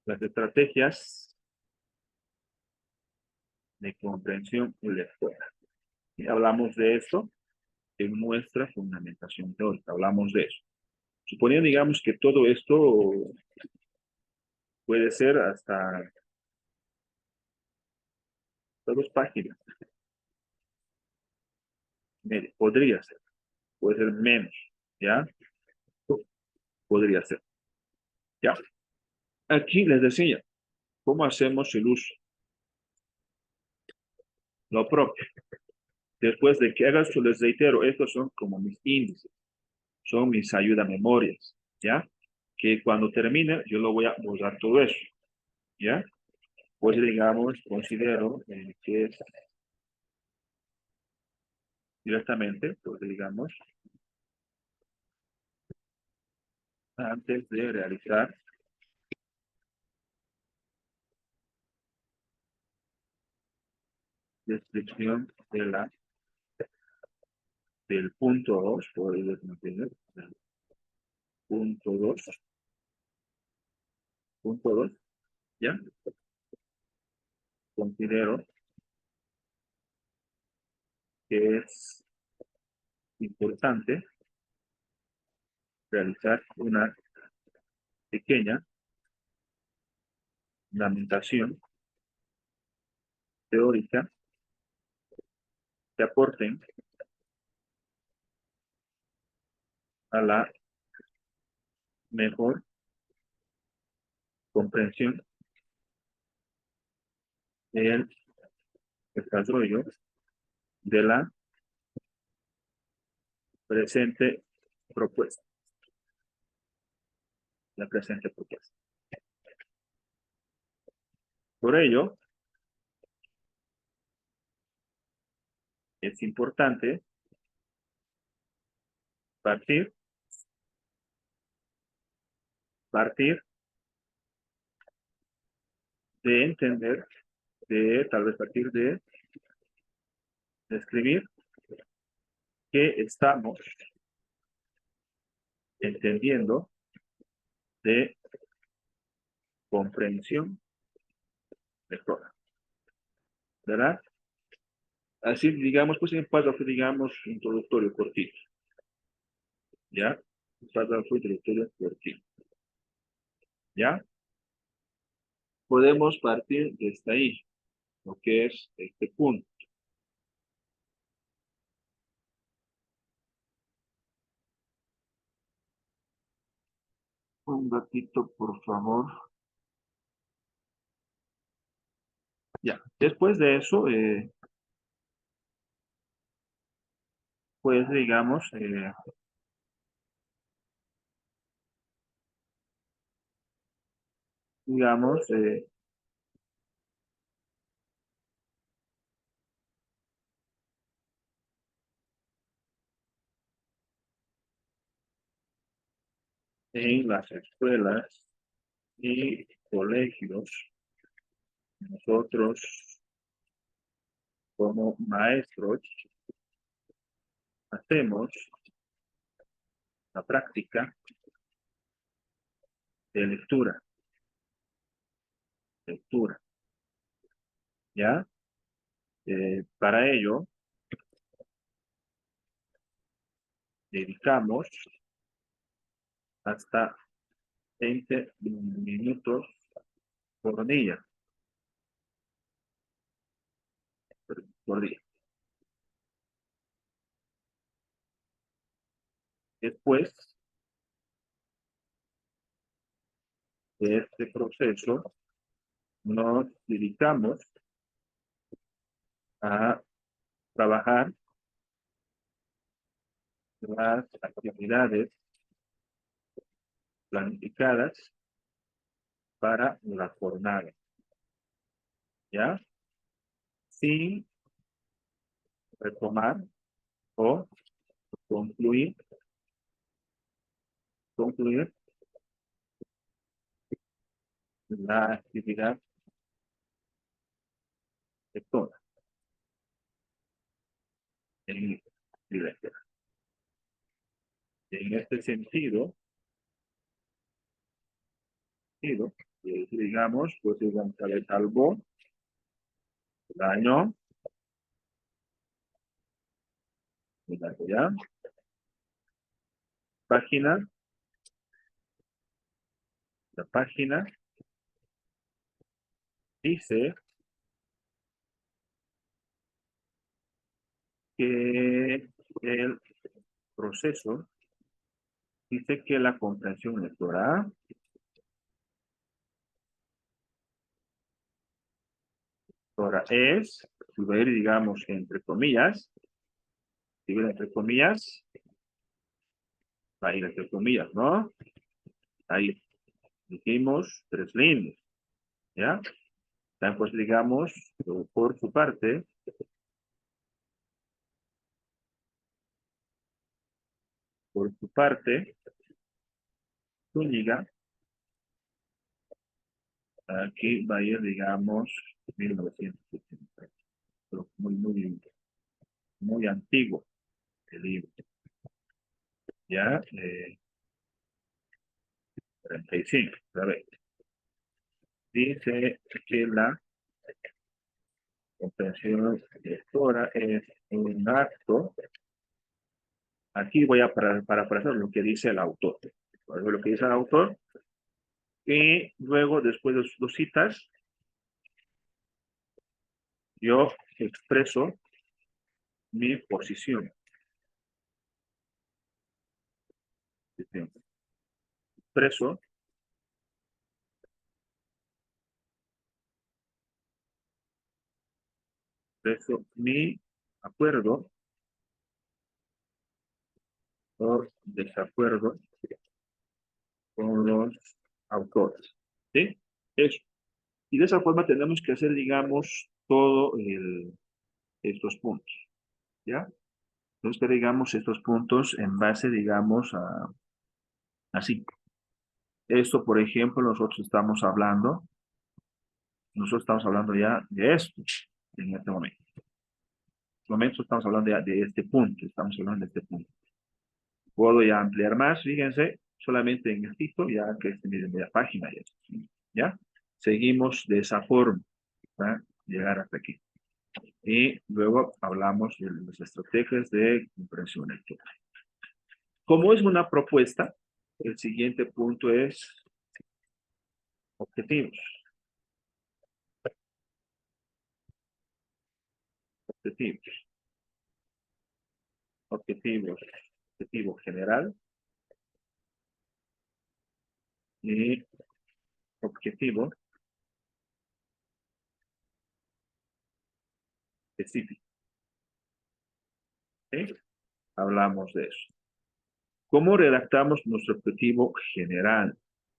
S1: las estrategias de comprensión lectora. Y hablamos de esto en nuestra fundamentación teórica, hablamos de eso. Suponiendo, digamos, que todo esto puede ser hasta 2 páginas, podría ser, puede ser menos, ¿ya? Podría ser, ¿ya? Aquí les decía, ¿cómo hacemos el uso? Lo propio. Después de que hagas, les reitero, estos son como mis índices. son mis ayudamemorias, ¿ya? Que cuando termine, yo lo voy a borrar todo eso, ¿ya? Pues digamos, considero que es directamente, pues digamos, antes de realizar descripción del punto 2, por entender, del punto 2, punto 2, ¿ya? Considero que es importante realizar una pequeña fundamentación teórica que aporten a la mejor comprensión del desarrollo de la presente propuesta. La presente propuesta. Por ello, es importante partir de entender, de tal vez partir de describir que estamos entendiendo de comprensión lectora, ¿verdad? Así, digamos, pues en párrafo, digamos, introductorio cortito, ¿ya? Párrafo introductorio cortito, ¿ya? Podemos partir desde ahí, lo que es este punto. Un ratito, por favor. Ya, después de eso, pues digamos, en las escuelas y colegios, nosotros como maestros hacemos la práctica de lectura, ¿ya? Para ello, dedicamos hasta 20 minutos por día, por día. Después de este proceso, nos dedicamos a trabajar las actividades planificadas para la jornada, ¿ya? Sin retomar o concluir, concluir la actividad lectora en directa. En este sentido, digamos, pues se salvó el año, ¿ya? Página, la página dice que el proceso dice que la comprensión lectora ahora es, si voy a ir, digamos, entre comillas, entre comillas, ahí entre comillas, ¿no? Ahí dijimos 3 líneas, ¿ya? También pues digamos, por su parte, Zúñiga, aquí va a ir, digamos, 1970, pero muy antiguo el libro, ¿ya? 35, a ver. Dice que la comprensión lectora es un acto. Aquí voy a parafrasear lo que dice el autor. Lo que dice el autor. Y luego, después de sus 2 citas, yo expreso mi posición. Expreso mi acuerdo o desacuerdo con los autores. ¿Sí? Eso. Y de esa forma tenemos que hacer, digamos, estos puntos. ¿Ya? Entonces, que digamos estos puntos en base, digamos, así. Esto, por ejemplo, nosotros estamos hablando ya de esto en este momento. En este momento estamos hablando ya de este punto, estamos hablando de este punto. Puedo ya ampliar más, fíjense, solamente en el título, ya que es de media página, ¿ya? Seguimos de esa forma para llegar hasta aquí. Y luego hablamos de las estrategias de comprensión lectora. Como es una propuesta, el siguiente punto es objetivos. Objetivos. Objetivos. Objetivo general y objetivo específico. ¿Sí? Hablamos de eso. ¿Cómo redactamos nuestro objetivo general?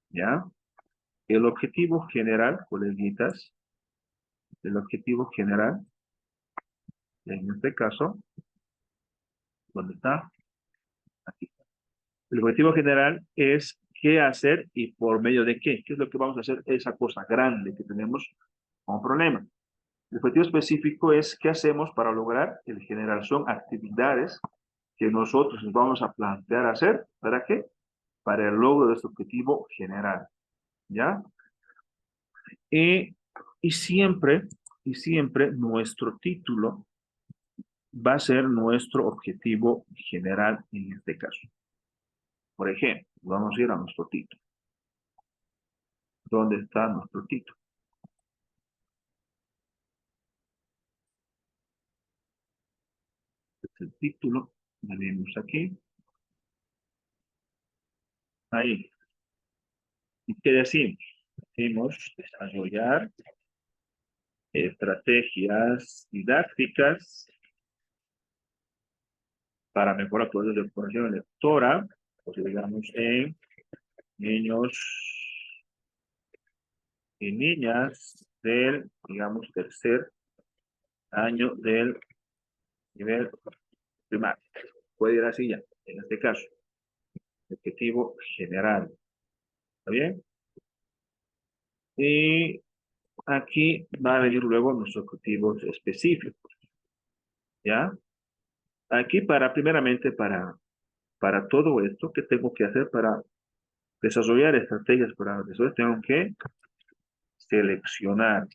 S1: ¿Ya? El objetivo general, coleguitas, el objetivo general, en este caso, ¿dónde está? Aquí. El objetivo general es qué hacer y por medio de qué. ¿Qué es lo que vamos a hacer? Esa cosa grande que tenemos como problema. El objetivo específico es qué hacemos para lograr. El general son actividades que nosotros nos vamos a plantear hacer. ¿Para qué? Para el logro de este objetivo general. ¿Ya? Y, y siempre, y siempre nuestro título va a ser nuestro objetivo general en este caso. Por ejemplo, vamos a ir a nuestro título. ¿Dónde está nuestro título? Este es el título. Venimos aquí. Ahí. ¿Y qué decimos? Decimos desarrollar estrategias didácticas para mejorar el proceso de formación lectora, pues digamos en niños y niñas del, digamos, tercer año del nivel primario. Puede ir así ya, en este caso. Objetivo general. ¿Está bien? Y aquí va a venir luego nuestros objetivos específicos. ¿Ya? Aquí primeramente para todo esto, ¿qué tengo que hacer para desarrollar estrategias para resolver? Tengo que seleccionar.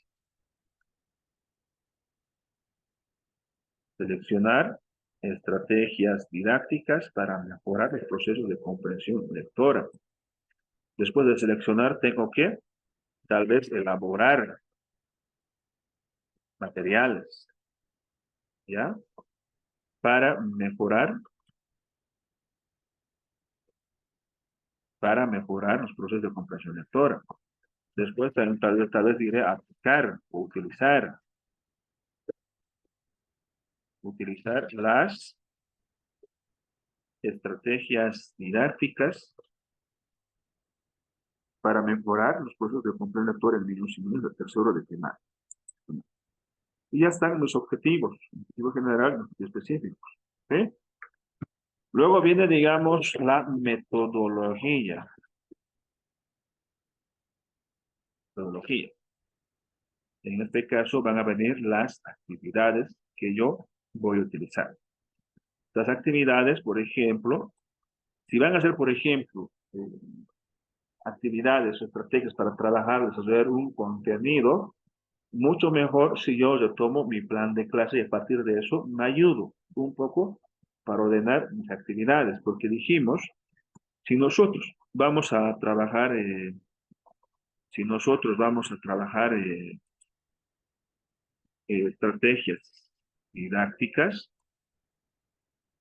S1: Seleccionar estrategias didácticas para mejorar el proceso de comprensión lectora. Después de seleccionar, tengo que tal vez elaborar materiales, ¿ya? Para mejorar los procesos de comprensión lectora. Después, tal vez diré aplicar o utilizar estrategias didácticas para mejorar los procesos de comprensión lectora en niños y niñas de tercero de primaria. Y ya están los objetivos generales, los objetivos específicos. ¿Sí? Luego viene, digamos, la metodología. Metodología. En este caso van a venir las actividades que yo voy a utilizar. Las actividades, por ejemplo, si van a hacer, por ejemplo, actividades o estrategias para trabajar, desarrollar un contenido, mucho mejor si yo retomo mi plan de clase y a partir de eso me ayudo un poco para ordenar mis actividades, porque dijimos, si nosotros vamos a trabajar, si nosotros vamos a trabajar estrategias didácticas,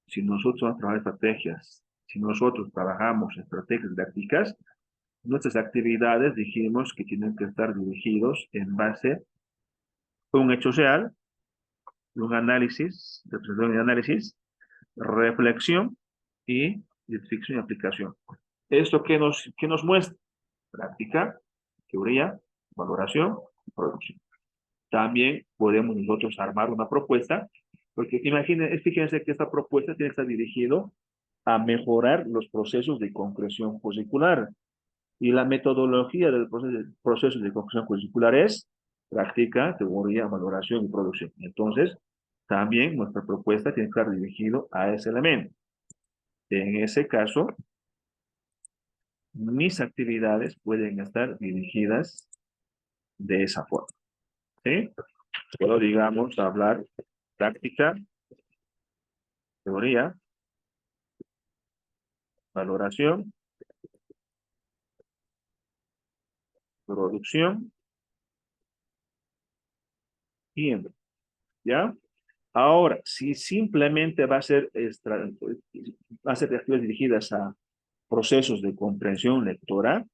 S1: si nosotros vamos a trabajar estrategias, si nosotros trabajamos estrategias didácticas, nuestras actividades dijimos que tienen que estar dirigidos en base a un hecho real, un análisis, representación y análisis, reflexión y identificación y aplicación. ¿Esto qué nos muestra? Práctica, teoría, valoración y producción. También podemos nosotros armar una propuesta, porque imaginen, fíjense que esta propuesta tiene que estar dirigido a mejorar los procesos de concreción curricular. Y la metodología del proceso de concreción curricular es práctica, teoría, valoración y producción. Entonces, también nuestra propuesta tiene que estar dirigido a ese elemento. En ese caso, mis actividades pueden estar dirigidas de esa forma. ¿Sí? Puedo, digamos, hablar práctica, teoría, valoración, producción y ¿ya? Ahora, si simplemente va a ser actividades dirigidas a procesos de comprensión lectora,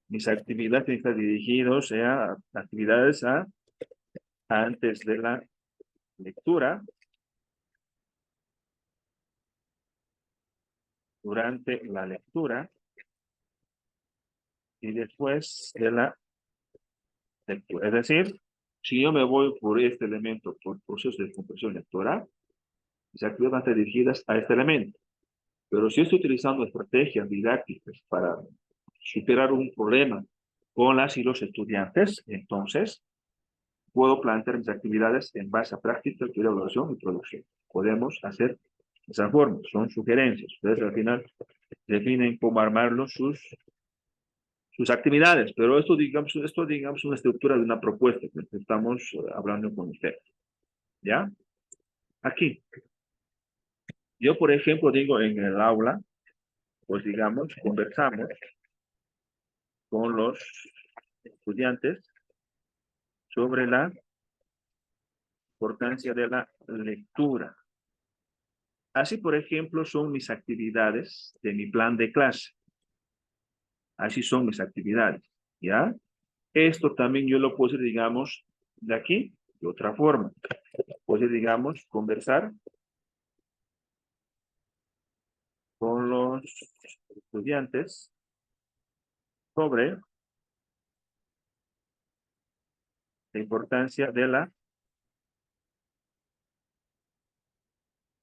S1: mis actividades tienen que estar dirigidas a actividades antes de la lectura, durante la lectura y después de la lectura. Es decir, si yo me voy por este elemento, por procesos de comprensión lectora, mis actividades van a estar dirigidas a este elemento. Pero si estoy utilizando estrategias didácticas para superar un problema con las y los estudiantes, entonces puedo plantear mis actividades en base a práctica, teoría, evaluación y producción. Podemos hacer esa forma, son sugerencias. Ustedes al final definen cómo armarlos sus actividades, pero esto digamos una estructura de una propuesta que estamos hablando con ustedes. ¿Ya? Aquí. Yo, por ejemplo, digo en el aula, pues digamos, conversamos con los estudiantes sobre la importancia de la lectura. Así, por ejemplo, son mis actividades de mi plan de clase. Así son mis actividades, ¿ya? Esto también yo lo puedo hacer, digamos, de aquí, de otra forma. Puedo, digamos, conversar con los estudiantes sobre la importancia de la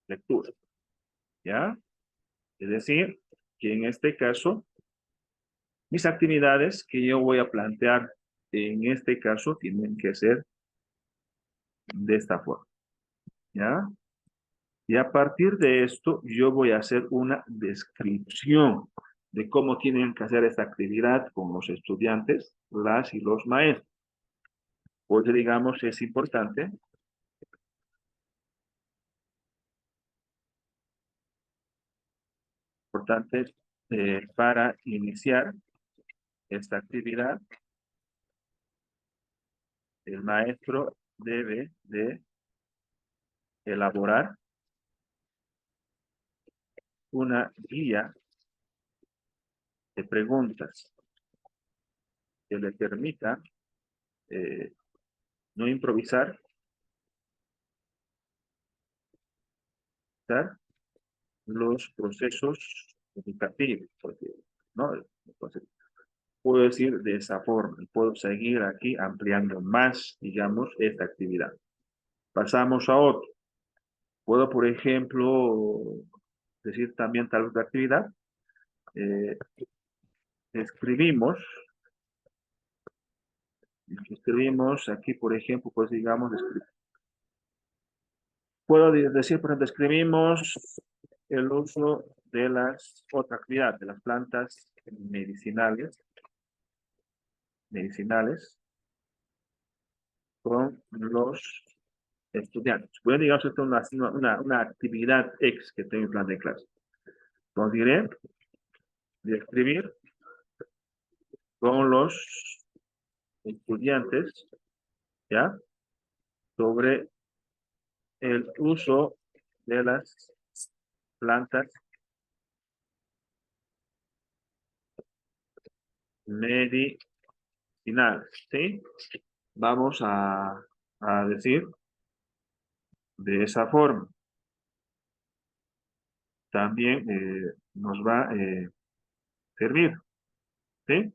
S1: lectura, ¿ya? Es decir, que en este caso, mis actividades que yo voy a plantear en este caso tienen que ser de esta forma, ¿ya? Y a partir de esto, yo voy a hacer una descripción de cómo tienen que hacer esta actividad con los estudiantes, las y los maestros. Porque, digamos, es importante para iniciar esta actividad, el maestro debe de elaborar una guía de preguntas que le permita eh, no improvisar, los procesos educativos, ¿no? Entonces, puedo decir de esa forma, puedo seguir aquí ampliando más, digamos, esta actividad. Pasamos a otro. Puedo, por ejemplo, decir también tal otra actividad. Eh, escribimos, escribimos aquí, por ejemplo, pues digamos, puedo decir, por ejemplo, escribimos el uso de las, otra actividad, de las plantas medicinales con los estudiantes. Bueno, digamos, esto es una actividad X que tengo en plan de clase. Entonces diré de escribir con los estudiantes, ¿ya? Sobre el uso de las plantas medicinales, ¿sí? Vamos a decir de esa forma. También nos va a servir, ¿sí?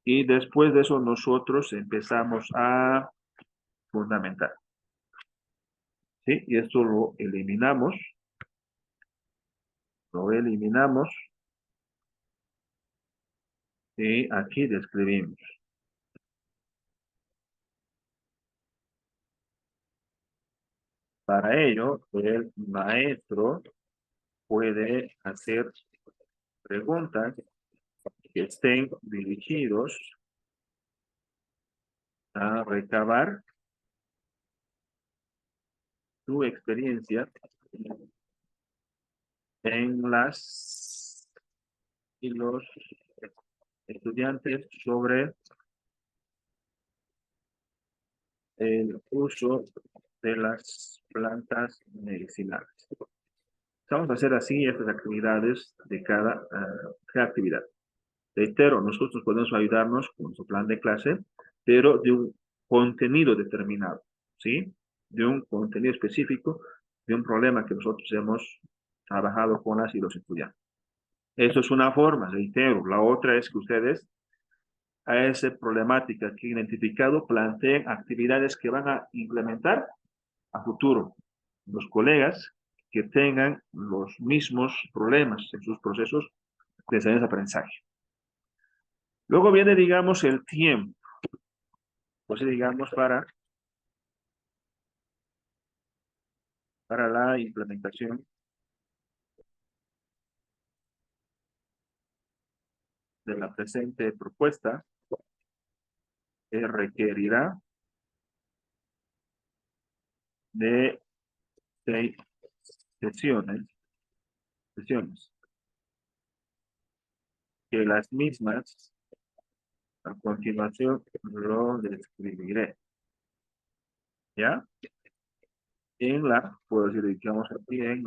S1: Y después de eso nosotros empezamos a fundamentar, ¿sí? Y esto lo eliminamos y aquí describimos. Para ello, el maestro puede hacer preguntas que estén dirigidos a recabar su experiencia en las y los estudiantes sobre el uso de las plantas medicinales. Vamos a hacer así estas actividades de cada actividad. Reitero, nosotros podemos ayudarnos con nuestro plan de clase, pero de un contenido determinado, ¿sí? De un contenido específico, de un problema que nosotros hemos trabajado con las y los estudiantes. Eso es una forma, reitero. La otra es que ustedes a esa problemática que han identificado planteen actividades que van a implementar a futuro. Los colegas que tengan los mismos problemas en sus procesos de enseñanza-aprendizaje. Luego viene, digamos, el tiempo. Pues digamos, para la implementación de la presente propuesta, requerirá de 6 sesiones, que las mismas a continuación lo describiré. ¿Ya? Puedo decir, digamos aquí, en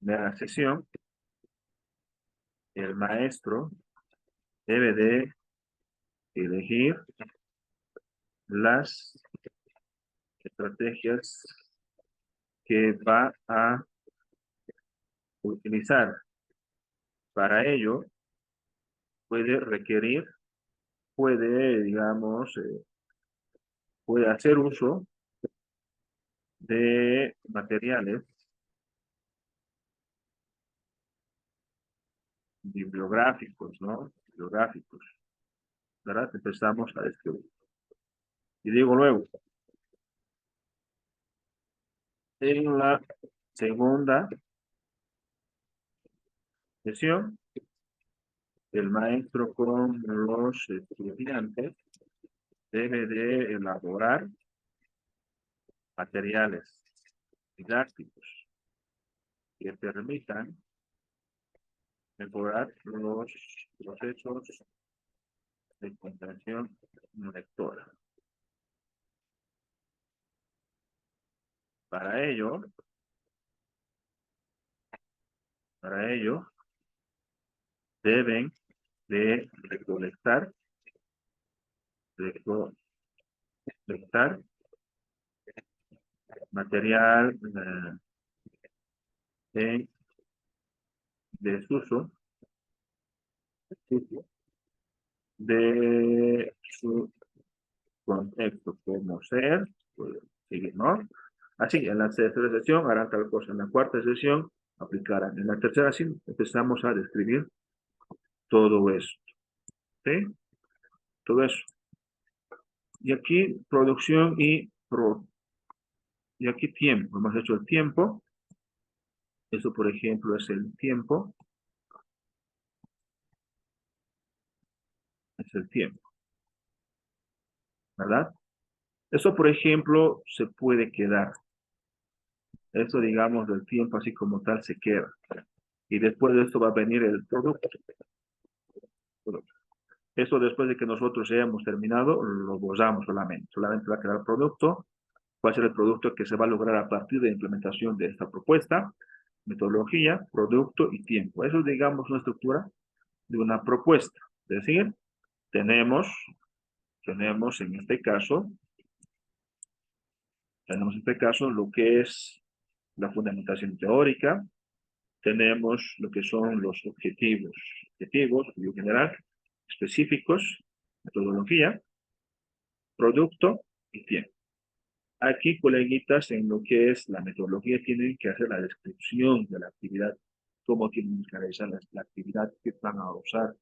S1: la sesión, el maestro debe de elegir las estrategias que va a utilizar. Para ello, digamos, puede hacer uso de materiales bibliográficos, ¿no? Bibliográficos, ¿verdad? Empezamos a describir. Y digo luego, en la segunda sesión, el maestro con los estudiantes debe de elaborar materiales didácticos que permitan mejorar los procesos de comprensión lectora. Para ello, deben de recolectar material en desuso de su contexto como ser, pues, sigue, ¿no? Así, en la tercera sesión harán tal cosa, en la cuarta sesión aplicarán, en la tercera sí empezamos a describir todo eso, ¿sí? Todo eso. Y aquí producción y aquí tiempo, hemos hecho el tiempo, eso por ejemplo es el tiempo, ¿verdad? Eso por ejemplo se puede quedar, eso digamos del tiempo así como tal se queda. Y después de esto va a venir el producto. Eso después de que nosotros hayamos terminado, lo borramos solamente. Solamente va a quedar el producto. Va a ser el producto que se va a lograr a partir de la implementación de esta propuesta, metodología, producto y tiempo. Eso es, digamos, una estructura de una propuesta. Es decir, tenemos, tenemos en este caso, tenemos en este caso lo que es la fundamentación teórica, tenemos lo que son los objetivos en general, específicos, metodología, producto y tiempo. Aquí, coleguitas, en lo que es la metodología, tienen que hacer la descripción de la actividad, cómo tienen que realizar la actividad que van a usar.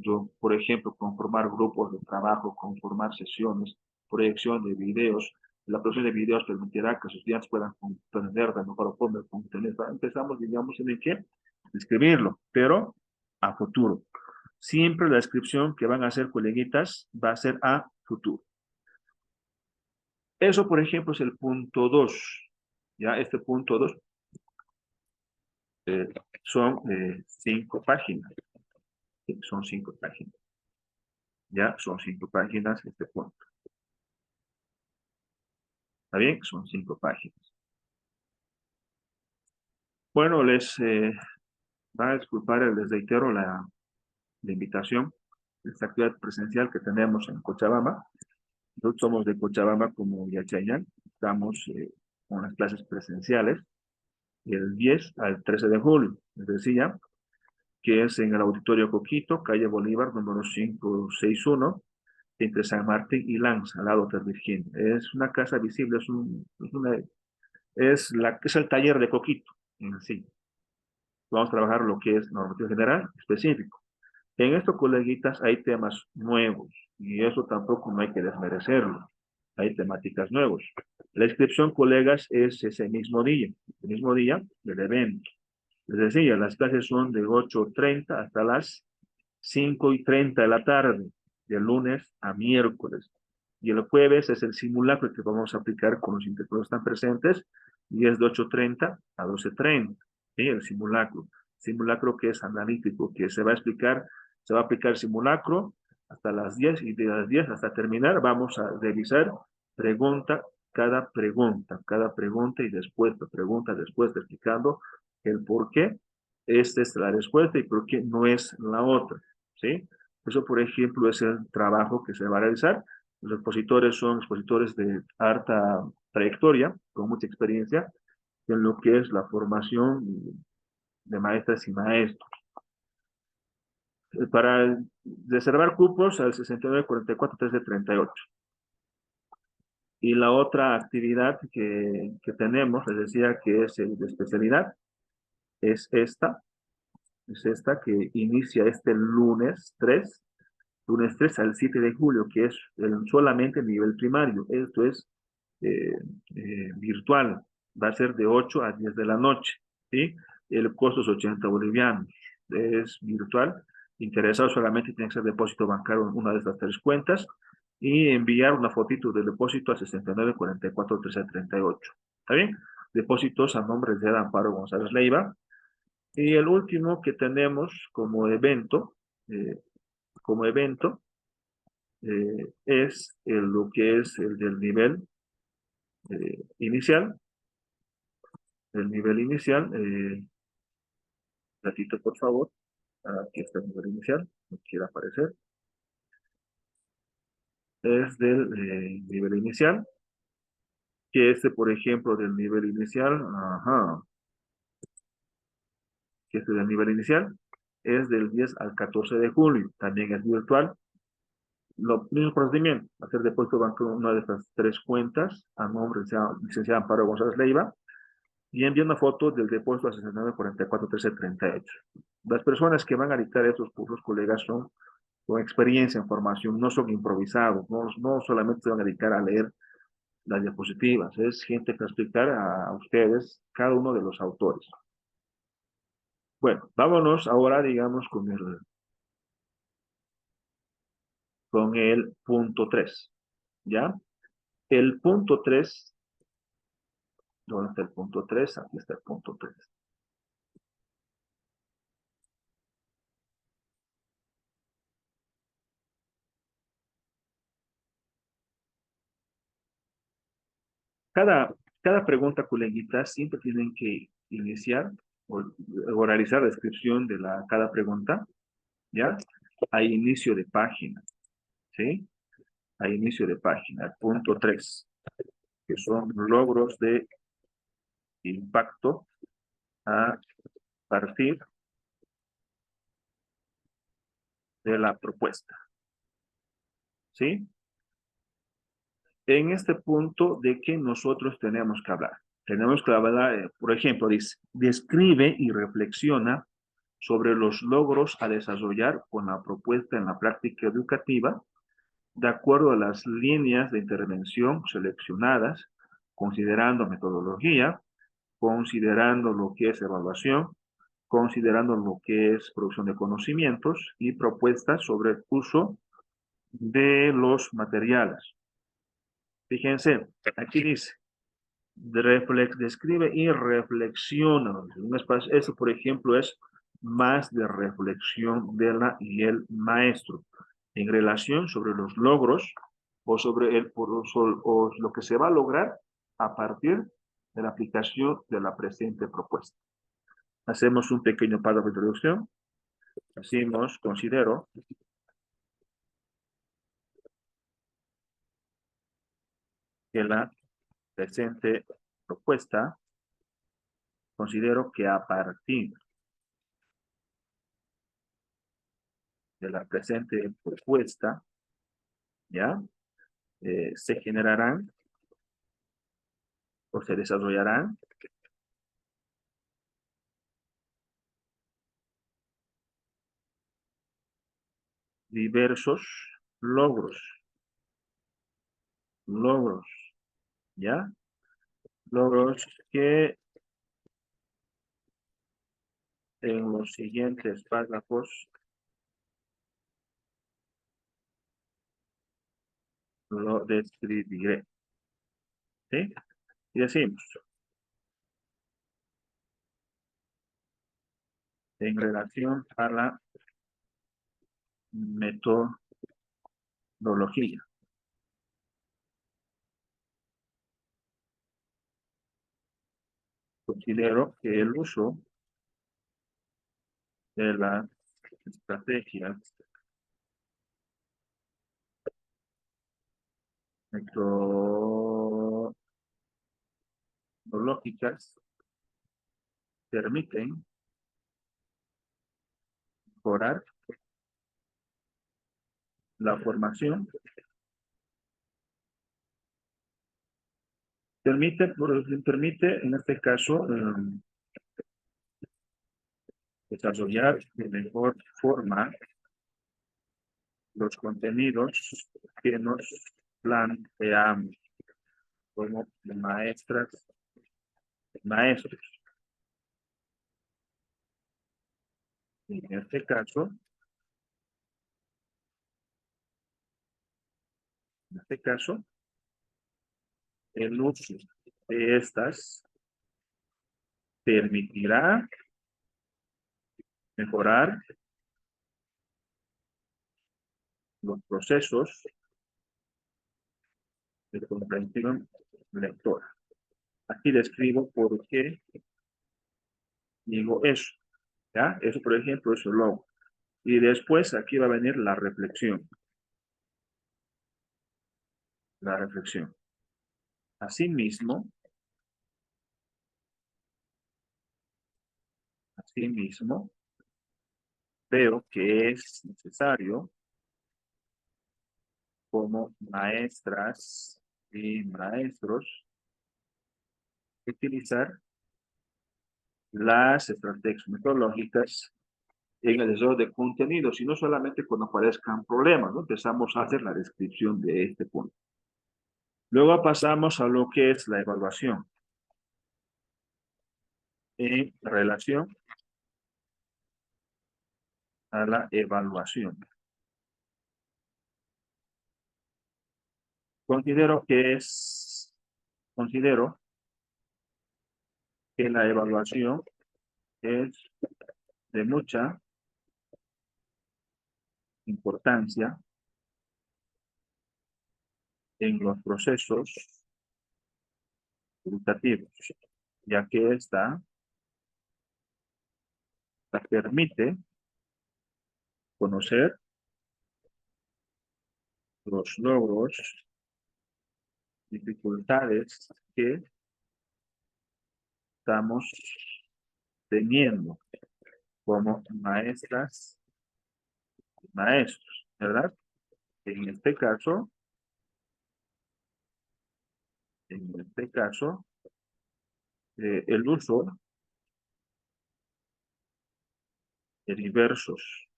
S1: Yo, por ejemplo, conformar grupos de trabajo, conformar sesiones, proyección de videos. La producción de videos permitirá que sus estudiantes puedan comprender de mejor forma el contenido. Empezamos, digamos, en el que describirlo, pero a futuro. Siempre la descripción que van a hacer, coleguitas, va a ser a futuro. Eso, por ejemplo, es el punto 2. Ya, este punto 2 eh, son 5 páginas. Son 5 páginas. Ya, son 5 páginas este punto. ¿Está bien? Son 5 páginas. Bueno, les va a disculpar, les reitero la invitación. Esta actividad presencial que tenemos en Cochabamba. Nosotros somos de Cochabamba como Yachayán. Estamos con las clases presenciales del 10 al 13 de julio. Les decía, que es en el Auditorio Coquito, calle Bolívar, número 561, entre San Martín y Lanza, al lado de Virginia. Es una casa visible, es el taller de Coquito en sí. Vamos a trabajar lo que es normativo general específico. En estos coleguitas hay temas nuevos y eso tampoco no hay que desmerecerlo. Hay temáticas nuevas. La inscripción, colegas, es ese mismo día del evento. Les decía, las clases son de 8:30 hasta las 5:30 de la tarde, de lunes a miércoles. Y el jueves es el simulacro que vamos a aplicar con los instructores que están presentes, y es de 8:30 a 12:30. ¿Sí? El simulacro. Simulacro que es analítico, que se va a aplicar simulacro hasta las 10 y de las 10 hasta terminar vamos a revisar pregunta, cada pregunta y después pregunta, después explicando el por qué esta es la respuesta y por qué no es la otra. ¿Sí? Eso, por ejemplo, es el trabajo que se va a realizar. Los expositores son expositores de alta trayectoria, con mucha experiencia en lo que es la formación de maestras y maestros. Para reservar cupos al 6944-1338. Y la otra actividad que tenemos, les decía que es el de especialidad, es esta que inicia este lunes 3 al 7 de julio, que es solamente nivel primario. Esto es eh, virtual. Va a ser de 8 a 10 de la noche. ¿Sí? El costo es 80 bolivianos. Es virtual. Interesado solamente tiene que hacer depósito bancario en una de estas 3 cuentas y enviar una fotito del depósito a 6944-1338. ¿Está bien? Depósitos a nombre de Amparo González Leiva. Y el último que tenemos eh, como evento es lo que es el del nivel inicial. El nivel inicial, ratito por favor, aquí está el nivel inicial, no quiere aparecer, es del nivel inicial, Que por ejemplo, del nivel inicial, ajá, que del nivel inicial es del 10 al 14 de julio, también es virtual. Lo mismo procedimiento, hacer depósito bancario en una de estas tres cuentas a nombre del licenciado Amparo González Leiva y envía una foto del depósito a 69 44 13 38. Las personas que van a dictar estos cursos, colegas, son con experiencia en formación, no son improvisados, no solamente se van a dedicar a leer las diapositivas, es gente que va a explicar a ustedes cada uno de los autores. Bueno, vámonos ahora, digamos, con el punto 3, ¿ya? El punto 3, ¿dónde está el punto 3? Aquí está el punto 3. Cada, cada pregunta, coleguitas, siempre tienen que iniciar o realizar la descripción de cada pregunta, ¿ya? A inicio de página, ¿sí? A inicio de página, el punto 3, que son logros de impacto a partir de la propuesta, ¿sí? En este punto, ¿de qué nosotros tenemos que hablar? Tenemos que hablar, por ejemplo, dice, describe y reflexiona sobre los logros a desarrollar con la propuesta en la práctica educativa, de acuerdo a las líneas de intervención seleccionadas, considerando metodología, considerando lo que es evaluación, considerando lo que es producción de conocimientos y propuestas sobre el uso de los materiales. Fíjense, aquí dice, describe y reflexiona. Eso, por ejemplo, es más de reflexión de la y el maestro en relación sobre los logros o sobre o lo que se va a lograr a partir de la aplicación de la presente propuesta. Hacemos un pequeño párrafo de introducción. Decimos, considero que la presente propuesta, considero que a partir de la presente propuesta, ¿ya? Se generarán o se desarrollarán diversos logros, logros, ¿ya? Logros que en los siguientes párrafos lo describiré, ¿sí? Y decimos, en relación a la metodología, considero que el uso de las estrategias metodológicas permiten mejorar la formación, permite en este caso desarrollar de mejor forma los contenidos que nos planteamos como maestras, maestros. En este caso, el uso de estas permitirá mejorar los procesos de comprensión lectora. Aquí describo por qué digo eso, ¿ya? Eso, por ejemplo, es el logo. Y después aquí va a venir la reflexión. La reflexión. Asimismo, veo que es necesario como maestras y maestros utilizar las estrategias metodológicas en el desarrollo de contenidos y no solamente cuando aparezcan problemas, ¿no? Empezamos a hacer la descripción de este punto. Luego pasamos a lo que es la evaluación. En relación a la evaluación. Considero que la evaluación es de mucha importancia en los procesos educativos, ya que esta permite conocer los logros, dificultades que estamos teniendo como maestras y maestros, ¿verdad? En este caso, el uso de diversos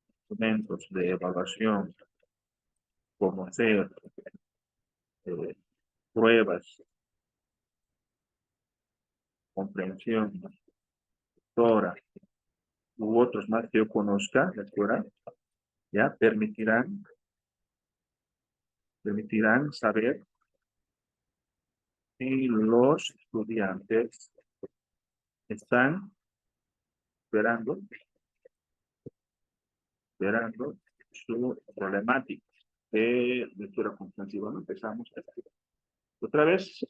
S1: instrumentos de evaluación, como hacer eh, pruebas, comprensión, lectora, u otros más que yo conozca, lectora, ya permitirán saber si los estudiantes están esperando, esperando su problemática de lectura comprensiva. ¿No? Empezamos otra vez,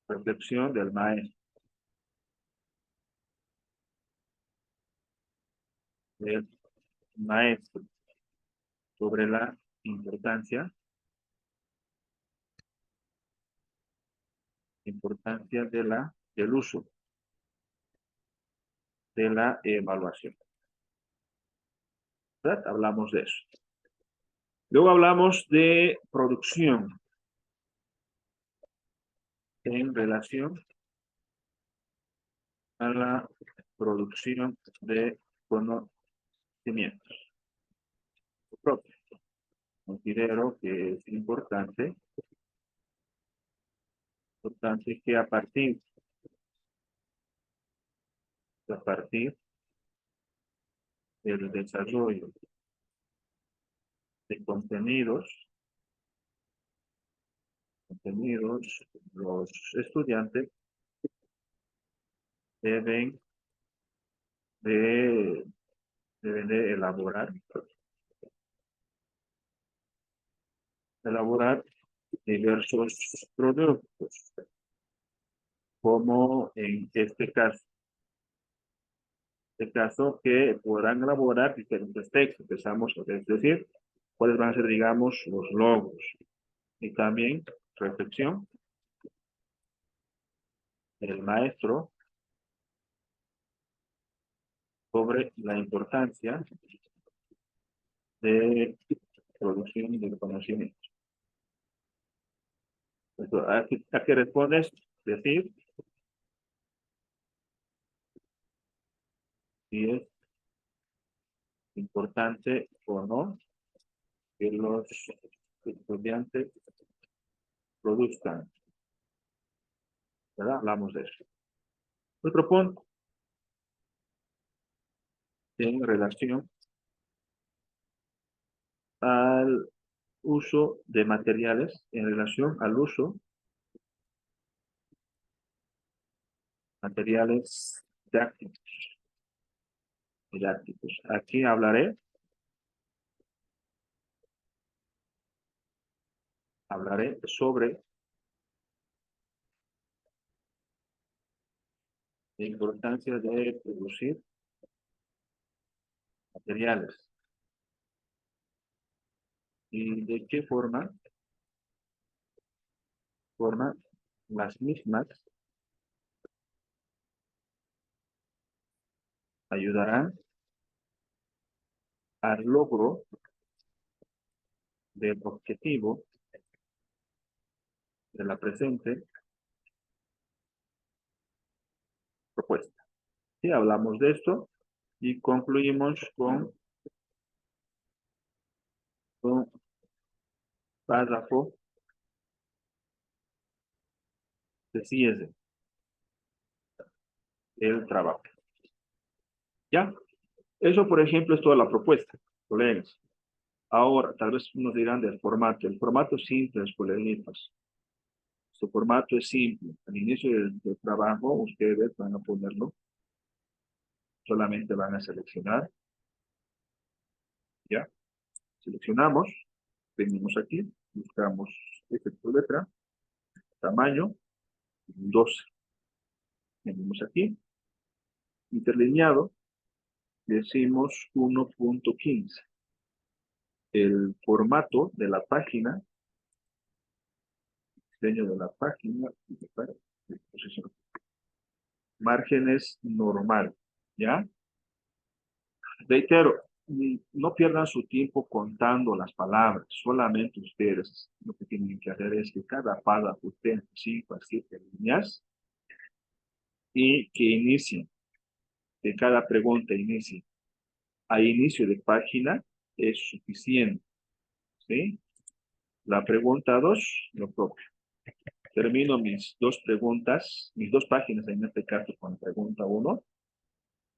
S1: reflexión del maestro sobre la importancia del uso de la evaluación. ¿Verdad? Hablamos de eso. Luego hablamos de producción en relación a la producción de conocimientos propios. Considero que es importante que a partir del desarrollo de contenidos, los estudiantes deben de, deben de elaborar diversos productos, como en este caso que podrán elaborar diferentes textos, empezamos, es decir, cuáles van a ser, digamos, los logos, y también reflexión del maestro sobre la importancia de producción del conocimiento. Entonces, ¿a qué respondes? Decir si es importante o no que los estudiantes produzcan, ¿verdad? Hablamos de eso. Otro punto en relación al uso de materiales, en relación al uso de materiales didácticos. Aquí hablaré sobre la importancia de producir materiales y de qué forma forma, las mismas ayudarán al logro del objetivo de la presente propuesta. Y hablamos de esto y concluimos con un párrafo de cierre del trabajo. ¿Ya? Eso, por ejemplo, es toda la propuesta, colegas. Ahora, tal vez nos dirán del formato. El formato es simple, coleguitas. Su formato es simple. Al inicio del trabajo, ustedes van a ponerlo. Solamente van a seleccionar. ¿Ya? Seleccionamos. Venimos aquí. Buscamos efecto letra. Tamaño. 12. Venimos aquí. Interlineado. Decimos 1.15. El formato de la página. Diseño de la página. Posición. Márgenes normal. ¿Ya? Reitero, no pierdan su tiempo contando las palabras, solamente ustedes lo que tienen que hacer es que cada párrafo tenga 5 a 7 líneas y que inicien, que cada pregunta inicie. A inicio de página es suficiente, ¿sí? La pregunta 2, lo propio. Termino mis dos preguntas, mis dos páginas en este caso con la pregunta 1.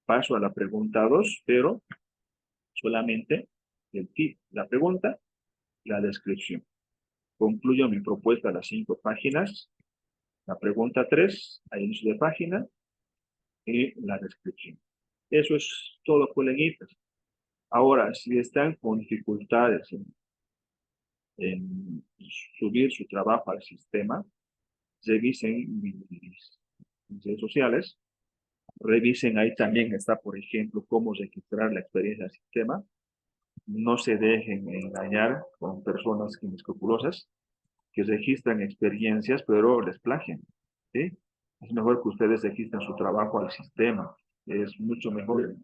S1: Paso a la pregunta 2, pero solamente el tip, la pregunta y la descripción. Concluyo mi propuesta a las 5 páginas. La pregunta 3, a inicio de página, y la descripción. Eso es todo, coleguitas. Ahora, si están con dificultades en subir su trabajo al sistema, revisen mis redes sociales. Revisen, ahí también está, por ejemplo, cómo registrar la experiencia del sistema. No se dejen engañar con personas inescrupulosas que registran experiencias, pero les plagian, ¿sí? Es mejor que ustedes registren su trabajo al sistema. Es mucho mejor,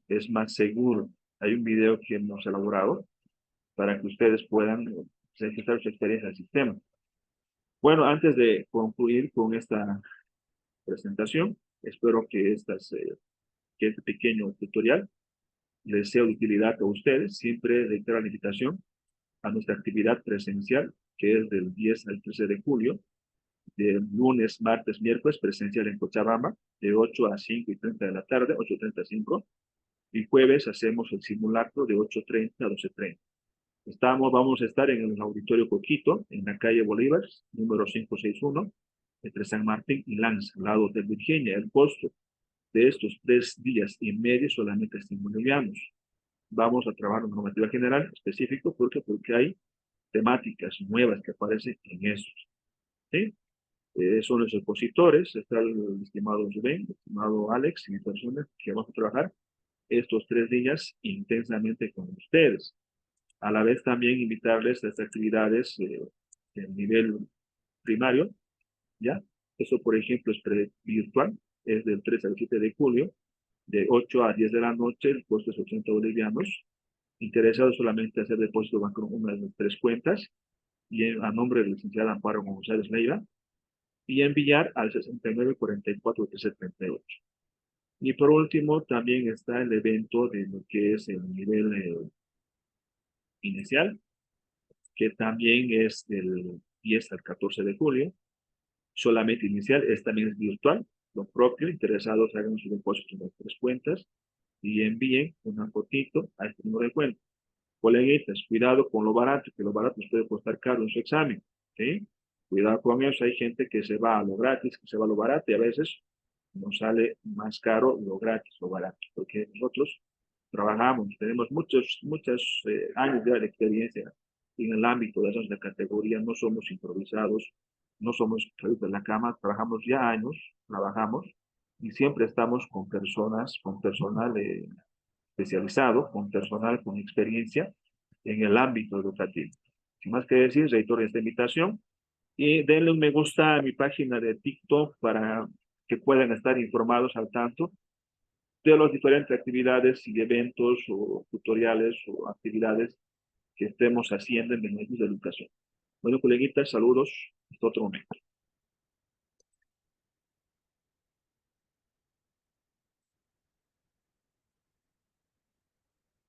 S1: es más seguro. Hay un video que hemos elaborado para que ustedes puedan registrar su experiencia al sistema. Bueno, antes de concluir con esta presentación, espero que, que este pequeño tutorial les sea de utilidad a ustedes. Siempre reitero la invitación a nuestra actividad presencial, que es del 10 al 13 de julio, de lunes, martes, miércoles, presencial en Cochabamba, de 8 a 5 y 30 de la tarde, 8:35, y jueves hacemos el simulacro de 8:30 a 12:30. Vamos a estar en el Auditorio Coquito, en la calle Bolívar, número 561, entre San Martín y Lanza, al lado de Virginia. El costo de estos 3 días y medio solamente es 5 bolivianos. Vamos a trabajar una normativa general específico, porque hay temáticas nuevas que aparecen en eso. ¿Sí? Son los expositores, está el estimado Rubén, el estimado Alex y mi persona, que vamos a trabajar estos 3 días intensamente con ustedes. A la vez también invitarles a estas actividades de nivel primario, ¿ya? Eso, por ejemplo, es virtual, es del 3 al 7 de julio, de 8 a 10 de la noche, el costo es 80 bolivianos. Interesados solamente hacer depósito banco en una de las 3 cuentas, y a nombre de la licenciada Amparo González Leiva, y enviar al 6944-378. Y por último, también está el evento de lo que es el nivel inicial, que también es del 10 al 14 de julio, solamente inicial, también es virtual, lo propio, interesados hagan su depósito en las 3 cuentas y envíen una fotito a este número de cuenta. Coleguitas, cuidado con lo barato, que lo barato les puede costar caro en su examen, ¿sí? Cuidado con eso, hay gente que se va a lo gratis, que se va a lo barato, y a veces nos sale más caro lo gratis, lo barato, porque nosotros trabajamos, tenemos muchos años de experiencia en el ámbito de esas de categoría, no somos improvisados, no somos traídos de la cama, trabajamos ya años, trabajamos, y siempre estamos con personas, con personal especializado, con personal con experiencia en el ámbito educativo. Sin más que decir, reitero esta invitación Y denle un me gusta a mi página de TikTok para que puedan estar informados al tanto de las diferentes actividades y eventos o tutoriales o actividades que estemos haciendo en beneficio de la educación. Bueno, coleguitas, saludos. Hasta otro momento.